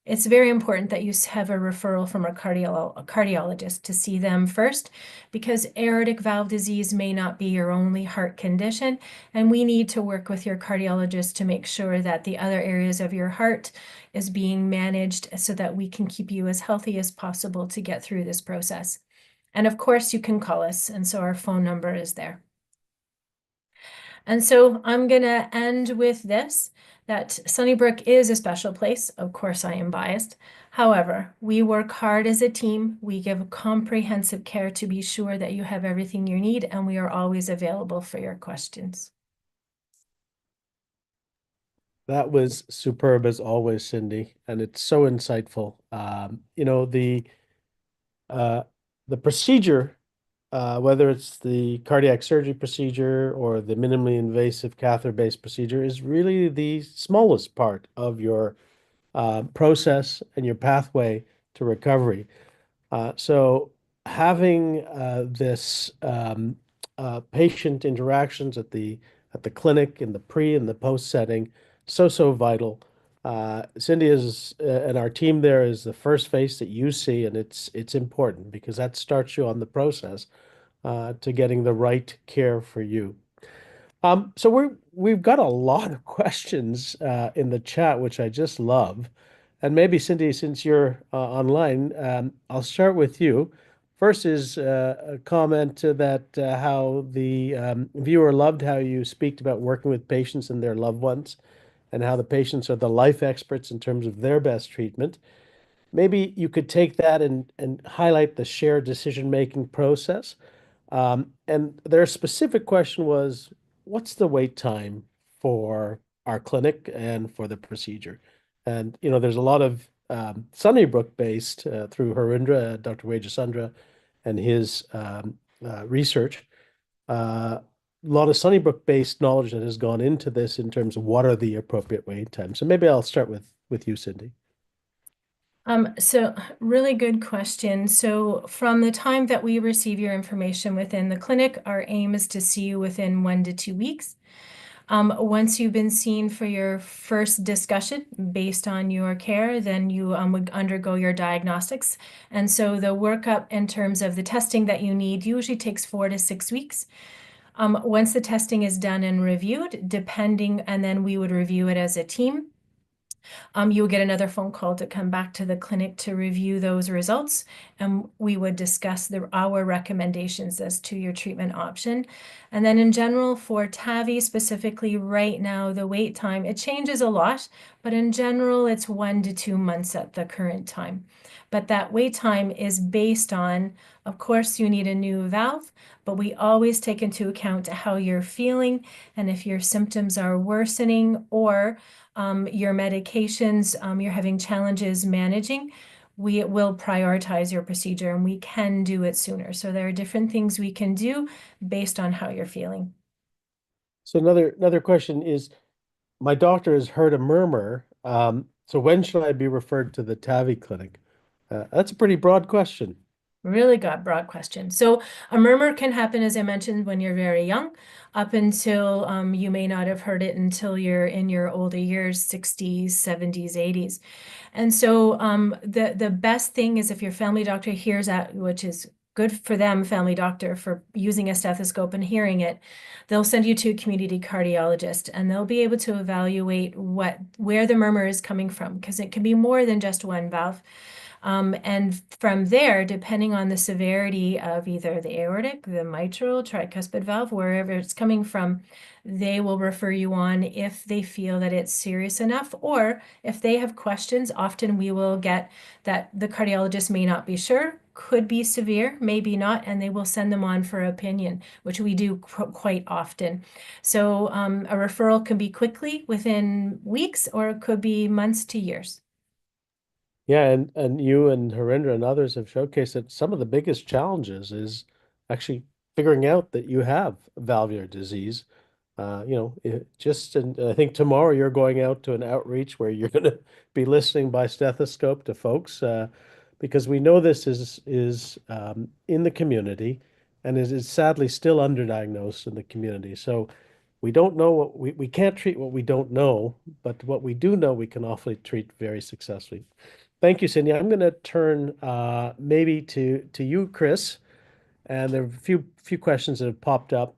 Speaker 5: It's very important that you have a referral from a cardiologist to see them first, because aortic valve disease may not be your only heart condition, and we need to work with your cardiologist to make sure that the other areas of your heart is being managed so that we can keep you as healthy as possible to get through this process. And of course, you can call us, and so our phone number is there. And so I'm going to end with this, that Sunnybrook is a special place. Of course, I am biased. However, we work hard as a team. We give comprehensive care to be sure that you have everything you need, and we are always available for your questions.
Speaker 2: That was superb as always, Cindy, and it's so insightful. You know, the procedure, whether it's the cardiac surgery procedure or the minimally invasive catheter-based procedure, is really the smallest part of your process and your pathway to recovery. So having this patient interactions at the clinic, in the pre and the post setting, so vital. Cindy is and our team there is the first face that you see, and it's important because that starts you on the process to getting the right care for you. So we've got a lot of questions in the chat, which I just love. And maybe Cindy, since you're online, I'll start with you. First is a comment that how the viewer loved how you speak about working with patients and their loved ones, and how the patients are the life experts in terms of their best treatment. Maybe you could take that and highlight the shared decision-making process. And their specific question was, what's the wait time for our clinic and for the procedure? And, you know, there's a lot of Sunnybrook based through Harindra, Dr. Wejasundra, and his research. A lot of Sunnybrook based knowledge that has gone into this in terms of what are the appropriate wait times. So maybe I'll start with you, Cindy.
Speaker 5: So really good question. So from the time that we receive your information within the clinic, our aim is to see you within 1 to 2 weeks. Once you've been seen for your first discussion based on your care, then you would undergo your diagnostics. And so the workup in terms of the testing that you need usually takes 4 to 6 weeks. Once the testing is done and reviewed, and then we would review it as a team. You will get another phone call to come back to the clinic to review those results, and we would discuss our recommendations as to your treatment option. And then in general, for TAVI specifically, right now, the wait time, it changes a lot, but in general, it's 1 to 2 months at the current time. But that wait time is based on, of course, you need a new valve, but we always take into account how you're feeling, and if your symptoms are worsening or your medications, you're having challenges managing, we will prioritize your procedure, and we can do it sooner. So there are different things we can do based on how you're feeling.
Speaker 2: So another question is, my doctor has heard a murmur. So when should I be referred to the TAVI clinic? That's a pretty broad question.
Speaker 5: Really got broad question. So a murmur can happen, as I mentioned, when you're very young, up until you may not have heard it until you're in your older years, 60s, 70s, 80s. And so the best thing is if your family doctor hears that, which is good for them, family doctor, for using a stethoscope and hearing it, they'll send you to a community cardiologist and they'll be able to evaluate where the murmur is coming from, because it can be more than just one valve. And from there, depending on the severity of either the aortic, the mitral, tricuspid valve, wherever it's coming from, they will refer you on if they feel that it's serious enough, or if they have questions. Often we will get that the cardiologist may not be sure, could be severe, maybe not, and they will send them on for opinion, which we do quite often. So a referral can be quickly within weeks, or it could be months to years.
Speaker 2: Yeah, and you and Harinder and others have showcased that some of the biggest challenges is actually figuring out that you have valvular disease. And I think tomorrow you're going out to an outreach where you're going to be listening by stethoscope to folks, because we know this is in the community and is sadly still underdiagnosed in the community. So we don't know we can't treat what we don't know, but what we do know we can awfully treat very successfully. Thank you, Cindy. I'm going to turn maybe to you, Chris, and there are a few questions that have popped up.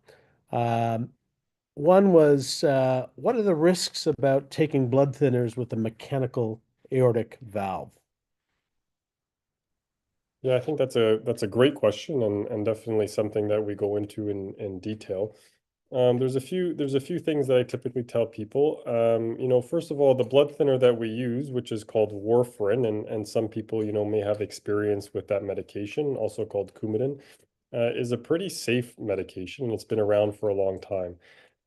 Speaker 2: One was, what are the risks about taking blood thinners with a mechanical aortic valve?
Speaker 4: Yeah, I think that's a great question and definitely something that we go into in detail. There's a few things that I typically tell people. First of all, the blood thinner that we use, which is called warfarin, and some people, may have experience with that medication, also called Coumadin, is a pretty safe medication, and it's been around for a long time.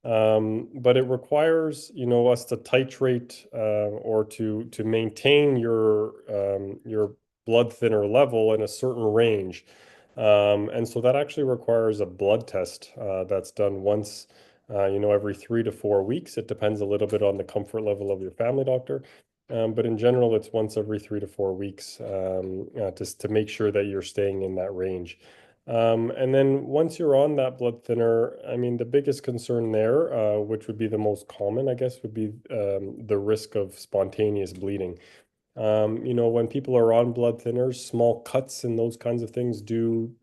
Speaker 4: But it requires, us to titrate or to maintain your blood thinner level in a certain range. And so that actually requires a blood test that's done once, every 3 to 4 weeks. It depends a little bit on the comfort level of your family doctor. But in general, it's once every 3 to 4 weeks, just to make sure that you're staying in that range. And then once you're on that blood thinner, I mean, the biggest concern there, which would be the most common, I guess, would be the risk of spontaneous bleeding. When people are on blood thinners, small cuts and those kinds of things do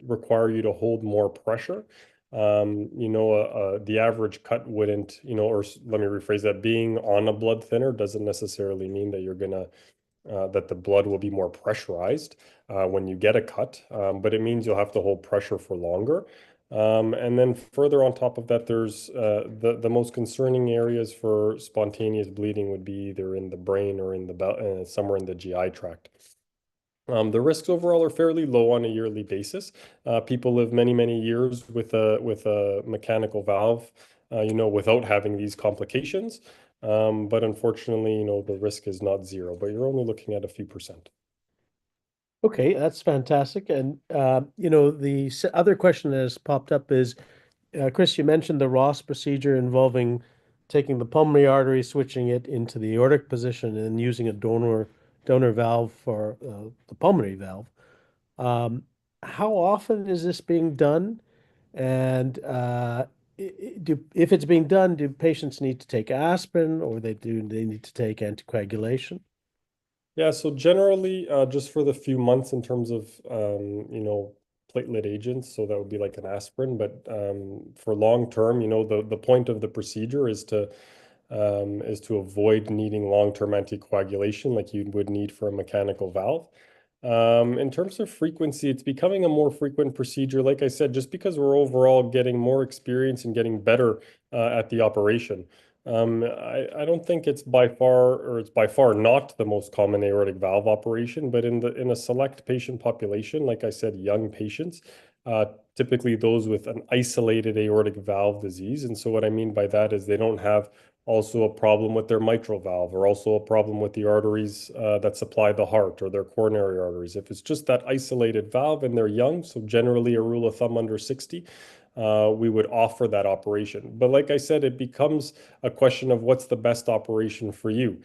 Speaker 4: require you to hold more pressure. The average cut wouldn't, let me rephrase that, being on a blood thinner doesn't necessarily mean that you're gonna that the blood will be more pressurized when you get a cut, but it means you'll have to hold pressure for longer. And then further on top of that, there's the most concerning areas for spontaneous bleeding would be either in the brain or in the somewhere in the GI tract. The risks overall are fairly low on a yearly basis. People live many, many years with a mechanical valve, without having these complications. But unfortunately, the risk is not zero, but you're only looking at a few percent.
Speaker 2: Okay, that's fantastic. And the other question that has popped up is, Chris, you mentioned the Ross procedure involving taking the pulmonary artery, switching it into the aortic position, and using a donor valve for the pulmonary valve. How often is this being done? And if it's being done, do patients need to take aspirin, or they need to take anticoagulation?
Speaker 4: Yeah, so generally, just for the few months in terms of, platelet agents, so that would be like an aspirin. But for long term, the point of the procedure is to avoid needing long-term anticoagulation like you would need for a mechanical valve. In terms of frequency, it's becoming a more frequent procedure. Like I said, just because we're overall getting more experience and getting better at the operation. I don't think it's by far not the most common aortic valve operation, but in a select patient population, like I said, young patients, typically those with an isolated aortic valve disease. And so what I mean by that is they don't have also a problem with their mitral valve, or also a problem with the arteries that supply the heart, or their coronary arteries. If it's just that isolated valve and they're young, so generally a rule of thumb under 60, we would offer that operation. But like I said, it becomes a question of what's the best operation for you.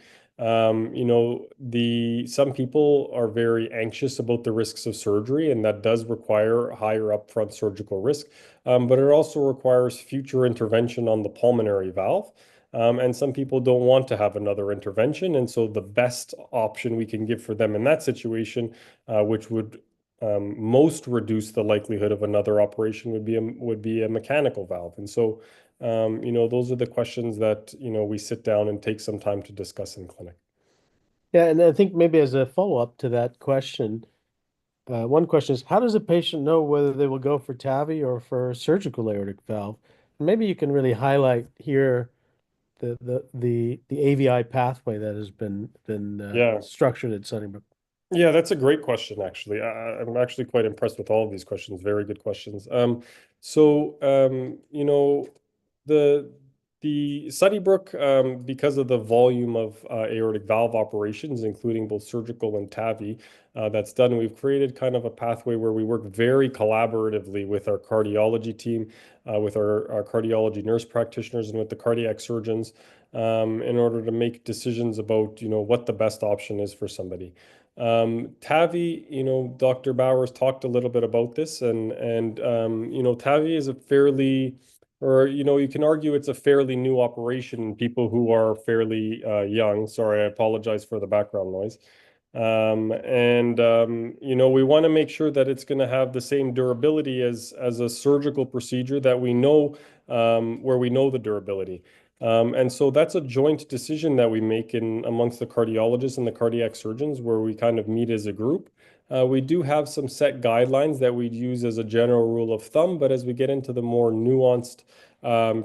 Speaker 4: Some people are very anxious about the risks of surgery, and that does require higher upfront surgical risk. But it also requires future intervention on the pulmonary valve. And some people don't want to have another intervention. And so the best option we can give for them in that situation, which would most reduce the likelihood of another operation, would be a mechanical valve. And so, those are the questions that, we sit down and take some time to discuss in clinic.
Speaker 2: Yeah, and I think maybe as a follow-up to that question, one question is, how does a patient know whether they will go for TAVI or for surgical aortic valve? And maybe you can really highlight here the AVI pathway that has been
Speaker 4: Yeah.
Speaker 2: structured at Sunnybrook.
Speaker 4: Yeah, that's a great question, actually. I'm actually quite impressed with all of these questions. Very good questions. The Sunnybrook, because of the volume of aortic valve operations, including both surgical and TAVI, that's done, we've created kind of a pathway where we work very collaboratively with our cardiology team, with our cardiology nurse practitioners, and with the cardiac surgeons, in order to make decisions about, what the best option is for somebody. TAVI, Dr. Bowers talked a little bit about this, and TAVI is a fairly, or you can argue it's a fairly new operation in people who are fairly young. Sorry, I apologize for the background noise. We want to make sure that it's going to have the same durability as a surgical procedure that we know, where we know the durability. And so that's a joint decision that we make amongst the cardiologists and the cardiac surgeons, where we kind of meet as a group. We do have some set guidelines that we'd use as a general rule of thumb, but as we get into the more nuanced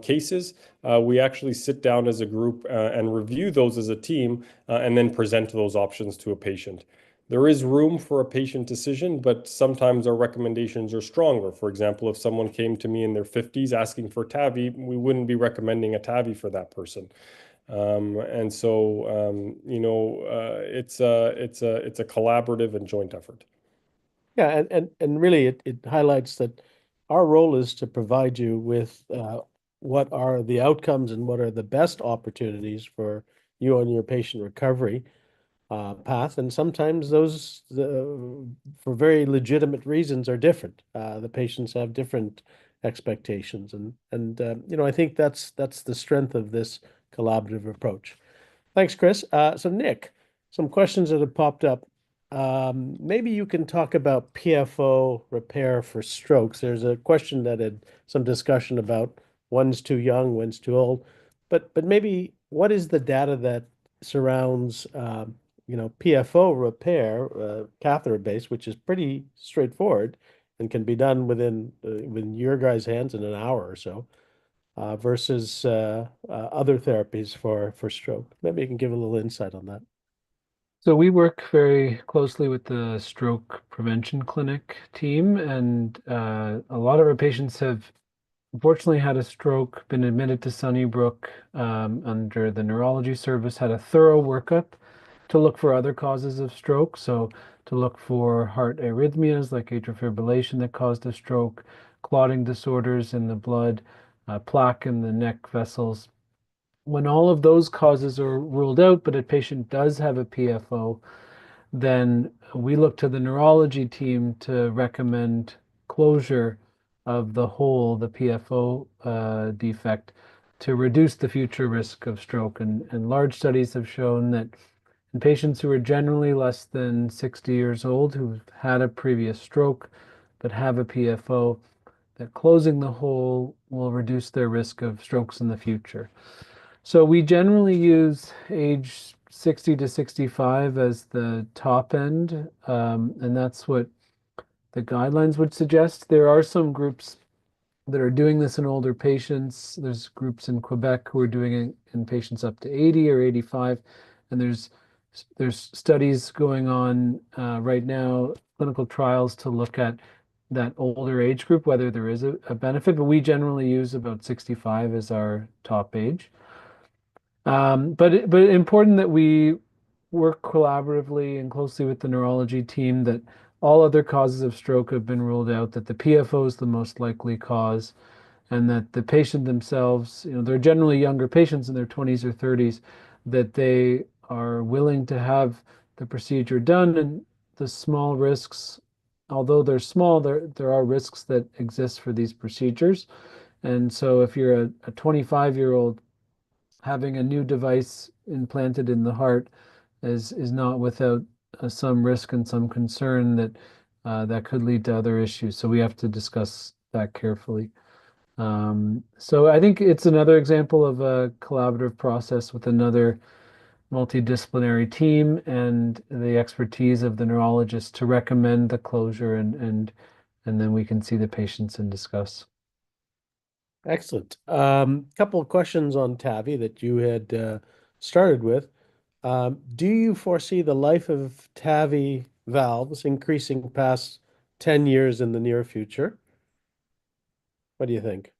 Speaker 4: cases, we actually sit down as a group and review those as a team, and then present those options to a patient. There is room for a patient decision, but sometimes our recommendations are stronger. For example, if someone came to me in their 50s asking for TAVI, we wouldn't be recommending a TAVI for that person. It's a collaborative and joint effort.
Speaker 2: Yeah, and really it highlights that our role is to provide you with what are the outcomes and what are the best opportunities for you on your patient recovery path. And sometimes those, for very legitimate reasons, are different. The patients have different expectations, and I think that's the strength of this collaborative approach. Thanks, Chris. So Nick, some questions that have popped up. Maybe you can talk about PFO repair for strokes. There's a question that had some discussion about one's too young, one's too old, but maybe what is the data that surrounds PFO repair, catheter-based, which is pretty straightforward and can be done within your guys' hands in an hour or so, versus other therapies for stroke. Maybe you can give a little insight on that.
Speaker 1: So we work very closely with the stroke prevention clinic team, and a lot of our patients have unfortunately had a stroke, been admitted to Sunnybrook under the neurology service, had a thorough workup to look for other causes of stroke. So to look for heart arrhythmias like atrial fibrillation that caused a stroke, clotting disorders in the blood, plaque in the neck vessels. When all of those causes are ruled out, but a patient does have a PFO, then we look to the neurology team to recommend closure of the hole, the PFO defect, to reduce the future risk of stroke. And large studies have shown that in patients who are generally less than 60 years old, who've had a previous stroke but have a PFO, that closing the hole will reduce their risk of strokes in the future. So we generally use age 60 to 65 as the top end, and that's what the guidelines would suggest. There are some groups that are doing this in older patients. There's groups in Quebec who are doing it in patients up to 80 or 85, and there's studies going on right now, clinical trials to look at that older age group, whether there is a benefit, but we generally use about 65 as our top age. But important that we work collaboratively and closely with the neurology team, that all other causes of stroke have been ruled out, that the PFO is the most likely cause, and that the patient themselves, they're generally younger patients in their 20s or 30s, that they are willing to have the procedure done, and the small risks, although they're small, there are risks that exist for these procedures. And so if you're a 25-year-old, having a new device implanted in the heart is not without some risk and some concern that that could lead to other issues. So we have to discuss that carefully. So I think it's another example of a collaborative process with another multidisciplinary team and the expertise of the neurologist to recommend the closure, and then we can see the patients and discuss.
Speaker 2: Excellent. Couple of questions on TAVI that you had started with. Do you foresee the life of TAVI valves increasing past 10 years in the near future? What do you think?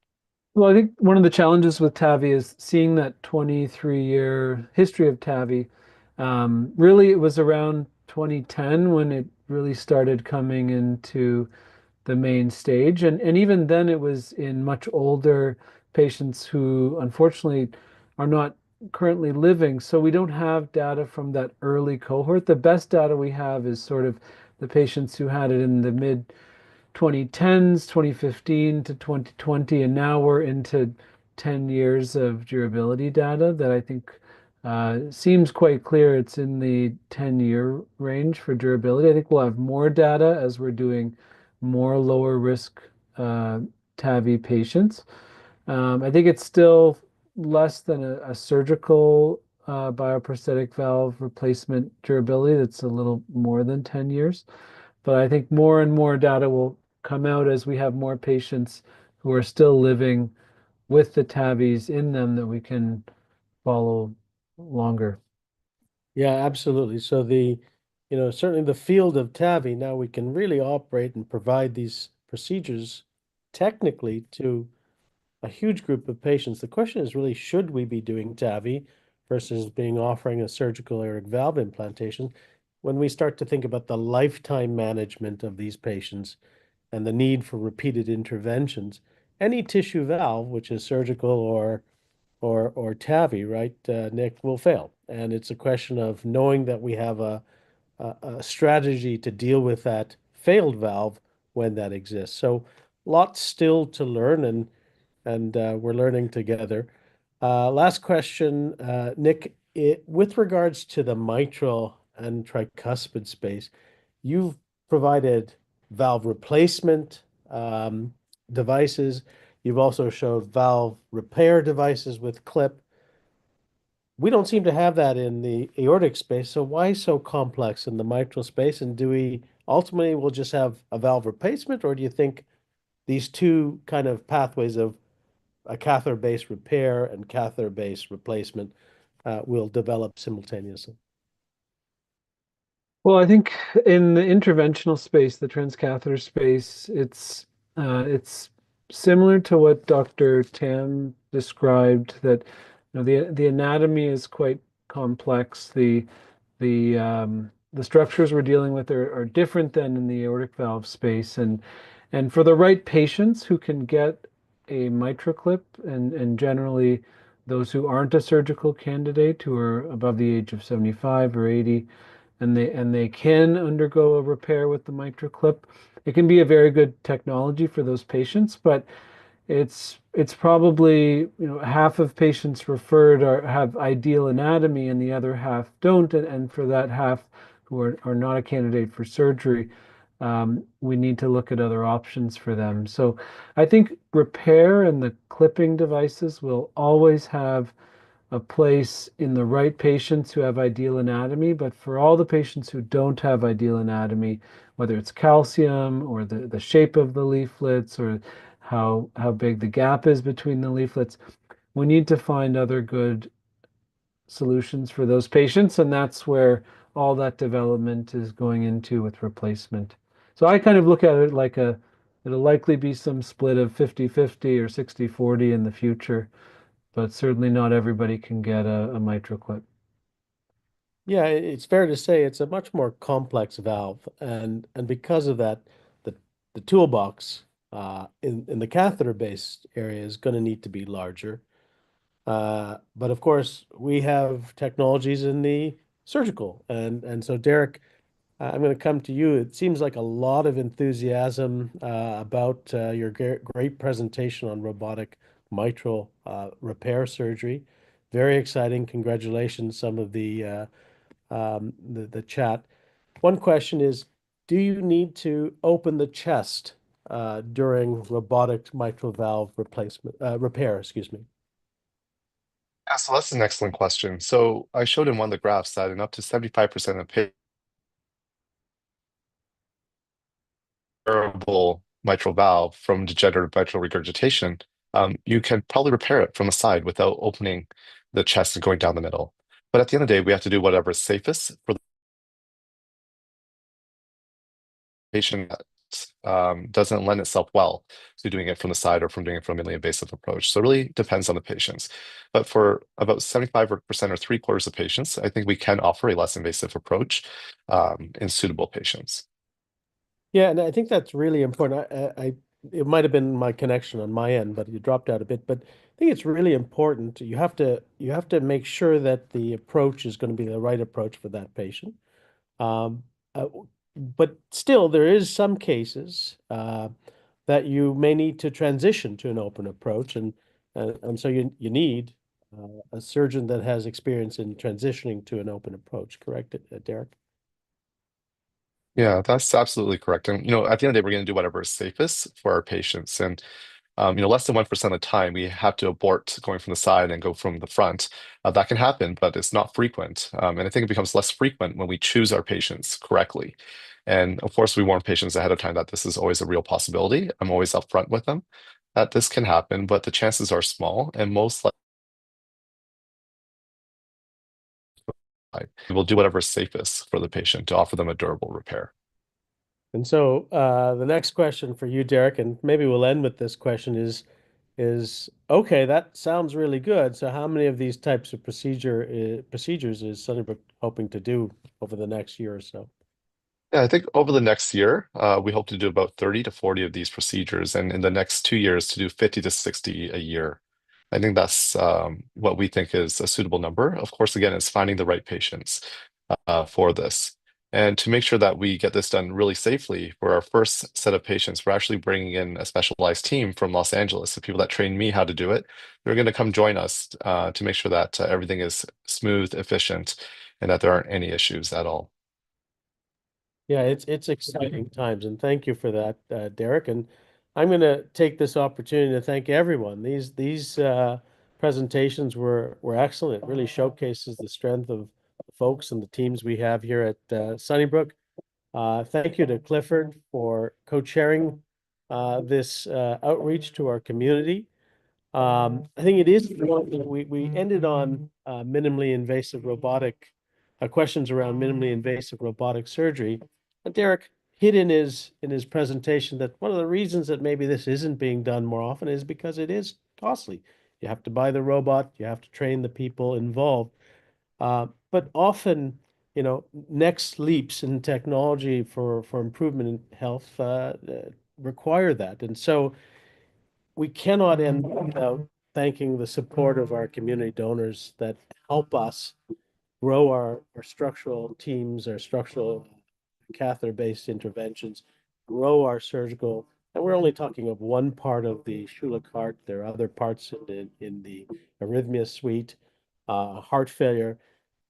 Speaker 1: Well, I think one of the challenges with TAVI is seeing that 23-year history of TAVI. Really, it was around 2010 when it really started coming into the main stage. And even then, it was in much older patients who unfortunately are not currently living. So we don't have data from that early cohort. The best data we have is sort of the patients who had it in the mid 2010s, 2015 to 2020, and now we're into 10 years of durability data that I think seems quite clear. It's in the 10-year range for durability. I think we'll have more data as we're doing more lower risk TAVI patients. I think it's still less than a surgical bioprosthetic valve replacement durability. That's a little more than 10 years. But I think more and more data will come out as we have more patients who are still living with the TAVIs in them that we can follow longer.
Speaker 2: Yeah, absolutely. So certainly the field of TAVI, now we can really operate and provide these procedures technically to a huge group of patients. The question is really, should we be doing TAVI versus offering a surgical aortic valve implantation? When we start to think about the lifetime management of these patients and the need for repeated interventions, any tissue valve, which is surgical or TAVI, right, Nick, will fail. And it's a question of knowing that we have a strategy to deal with that failed valve when that exists. So lots still to learn, and we're learning together. Last question, Nick, with regards to the mitral and tricuspid space, you've provided valve replacement devices. You've also showed valve repair devices with clip. We don't seem to have that in the aortic space, so why so complex in the mitral space? And do we ultimately will just have a valve replacement, or do you think these two kind of pathways of a catheter-based repair and catheter-based replacement will develop simultaneously?
Speaker 1: Well, I think in the interventional space, the transcatheter space, it's similar to what Dr. Tam described, that the anatomy is quite complex. The structures we're dealing with are different than in the aortic valve space, and for the right patients who can get a MitraClip, and generally those who aren't a surgical candidate, who are above the age of 75 or 80, and they can undergo a repair with the MitraClip. It can be a very good technology for those patients, but it's probably half of patients referred have ideal anatomy and the other half don't, and for that half who are not a candidate for surgery, we need to look at other options for them. So I think repair and the clipping devices will always have a place in the right patients who have ideal anatomy, but for all the patients who don't have ideal anatomy, whether it's calcium or the shape of the leaflets or how big the gap is between the leaflets, we need to find other good solutions for those patients, and that's where all that development is going into with replacement. So I kind of look at it like it'll likely be some split of 50-50 or 60-40 in the future, but certainly not everybody can get a MitraClip.
Speaker 2: Yeah, it's fair to say it's a much more complex valve, and because of that, the toolbox in the catheter-based area is going to need to be larger. But of course, we have technologies in the surgical. And so, Derek, I'm going to come to you. It seems like a lot of enthusiasm about your great presentation on robotic mitral repair surgery. Very exciting. Congratulations, some of the chat. One question is, do you need to open the chest during robotic mitral valve repair, excuse me?
Speaker 3: Yeah, so that's an excellent question. So I showed in one of the graphs that in up to 75% of variable mitral valve from degenerative mitral regurgitation, you can probably repair it from the side without opening the chest and going down the middle. But at the end of the day, we have to do whatever is safest for the patient that doesn't lend itself well to doing it from the side or from doing it from a minimally invasive approach. So it really depends on the patients. But for about 75% or 3/4 of patients, I think we can offer a less invasive approach in suitable patients.
Speaker 2: Yeah, and I think that's really important. It might have been my connection on my end, but you dropped out a bit. But I think it's really important. You have to make sure that the approach is going to be the right approach for that patient. Um, uh, but still, there is some cases that you may need to transition to an open approach, and so you need a surgeon that has experience in transitioning to an open approach. Correct, Derek?
Speaker 3: Yeah, that's absolutely correct. And at the end of the day, we're going to do whatever is safest for our patients. And less than 1% of the time, we have to abort going from the side and go from the front. That can happen, but it's not frequent. And I think it becomes less frequent when we choose our patients correctly. And of course, we warn patients ahead of time that this is always a real possibility. I'm always upfront with them that this can happen, but the chances are small, and most likely we'll do whatever is safest for the patient to offer them a durable repair.
Speaker 2: And so the next question for you, Derek, and maybe we'll end with this question is okay, that sounds really good. So how many of these types of procedures is Sunnybrook hoping to do over the next year or so?
Speaker 3: Yeah, I think over the next year, we hope to do about 30 to 40 of these procedures, and in the next 2 years to do 50 to 60 a year. I think that's what we think is a suitable number. Of course, again, it's finding the right patients for this. And to make sure that we get this done really safely for our first set of patients, we're actually bringing in a specialized team from Los Angeles, the people that trained me how to do it. They're going to come join us to make sure that everything is smooth, efficient, and that there aren't any issues at all.
Speaker 2: Yeah, it's exciting times, and thank you for that, Derek. And I'm going to take this opportunity to thank everyone. These presentations were excellent. It really showcases the strength of the folks and the teams we have here at Sunnybrook. Thank you to Clifford for co-chairing this outreach to our community. I think it is, we ended on minimally invasive robotic questions around minimally invasive robotic surgery. And Derek hit in his presentation that one of the reasons that maybe this isn't being done more often is because it is costly. You have to buy the robot, you have to train the people involved. But often, next leaps in technology for improvement in health require that. And so we cannot end without thanking the support of our community donors that help us grow our structural teams, our structural catheter-based interventions, grow our surgical. And we're only talking of one part of the Schulich heart. There are other parts in the arrhythmia suite, heart failure.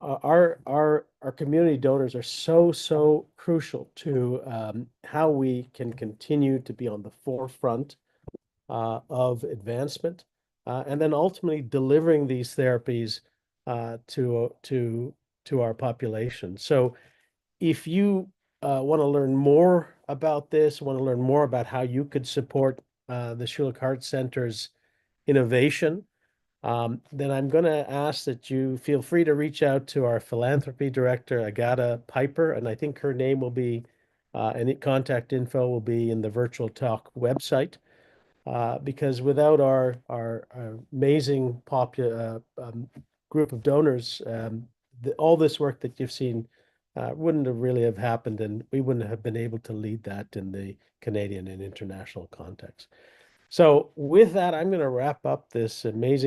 Speaker 2: Our community donors are so crucial to how we can continue to be on the forefront of advancement, and then ultimately delivering these therapies to our population. So if you want to learn more about this, want to learn more about how you could support the Schulich Heart Center's innovation, then I'm going to ask that you feel free to reach out to our philanthropy director, Agata Piper, and I think her name will be, and contact info will be in the Virtual Talk website. Because without our amazing group of donors, all this work that you've seen wouldn't have really have happened, and we wouldn't have been able to lead that in the Canadian and international context. So with that, I'm going to wrap up this amazing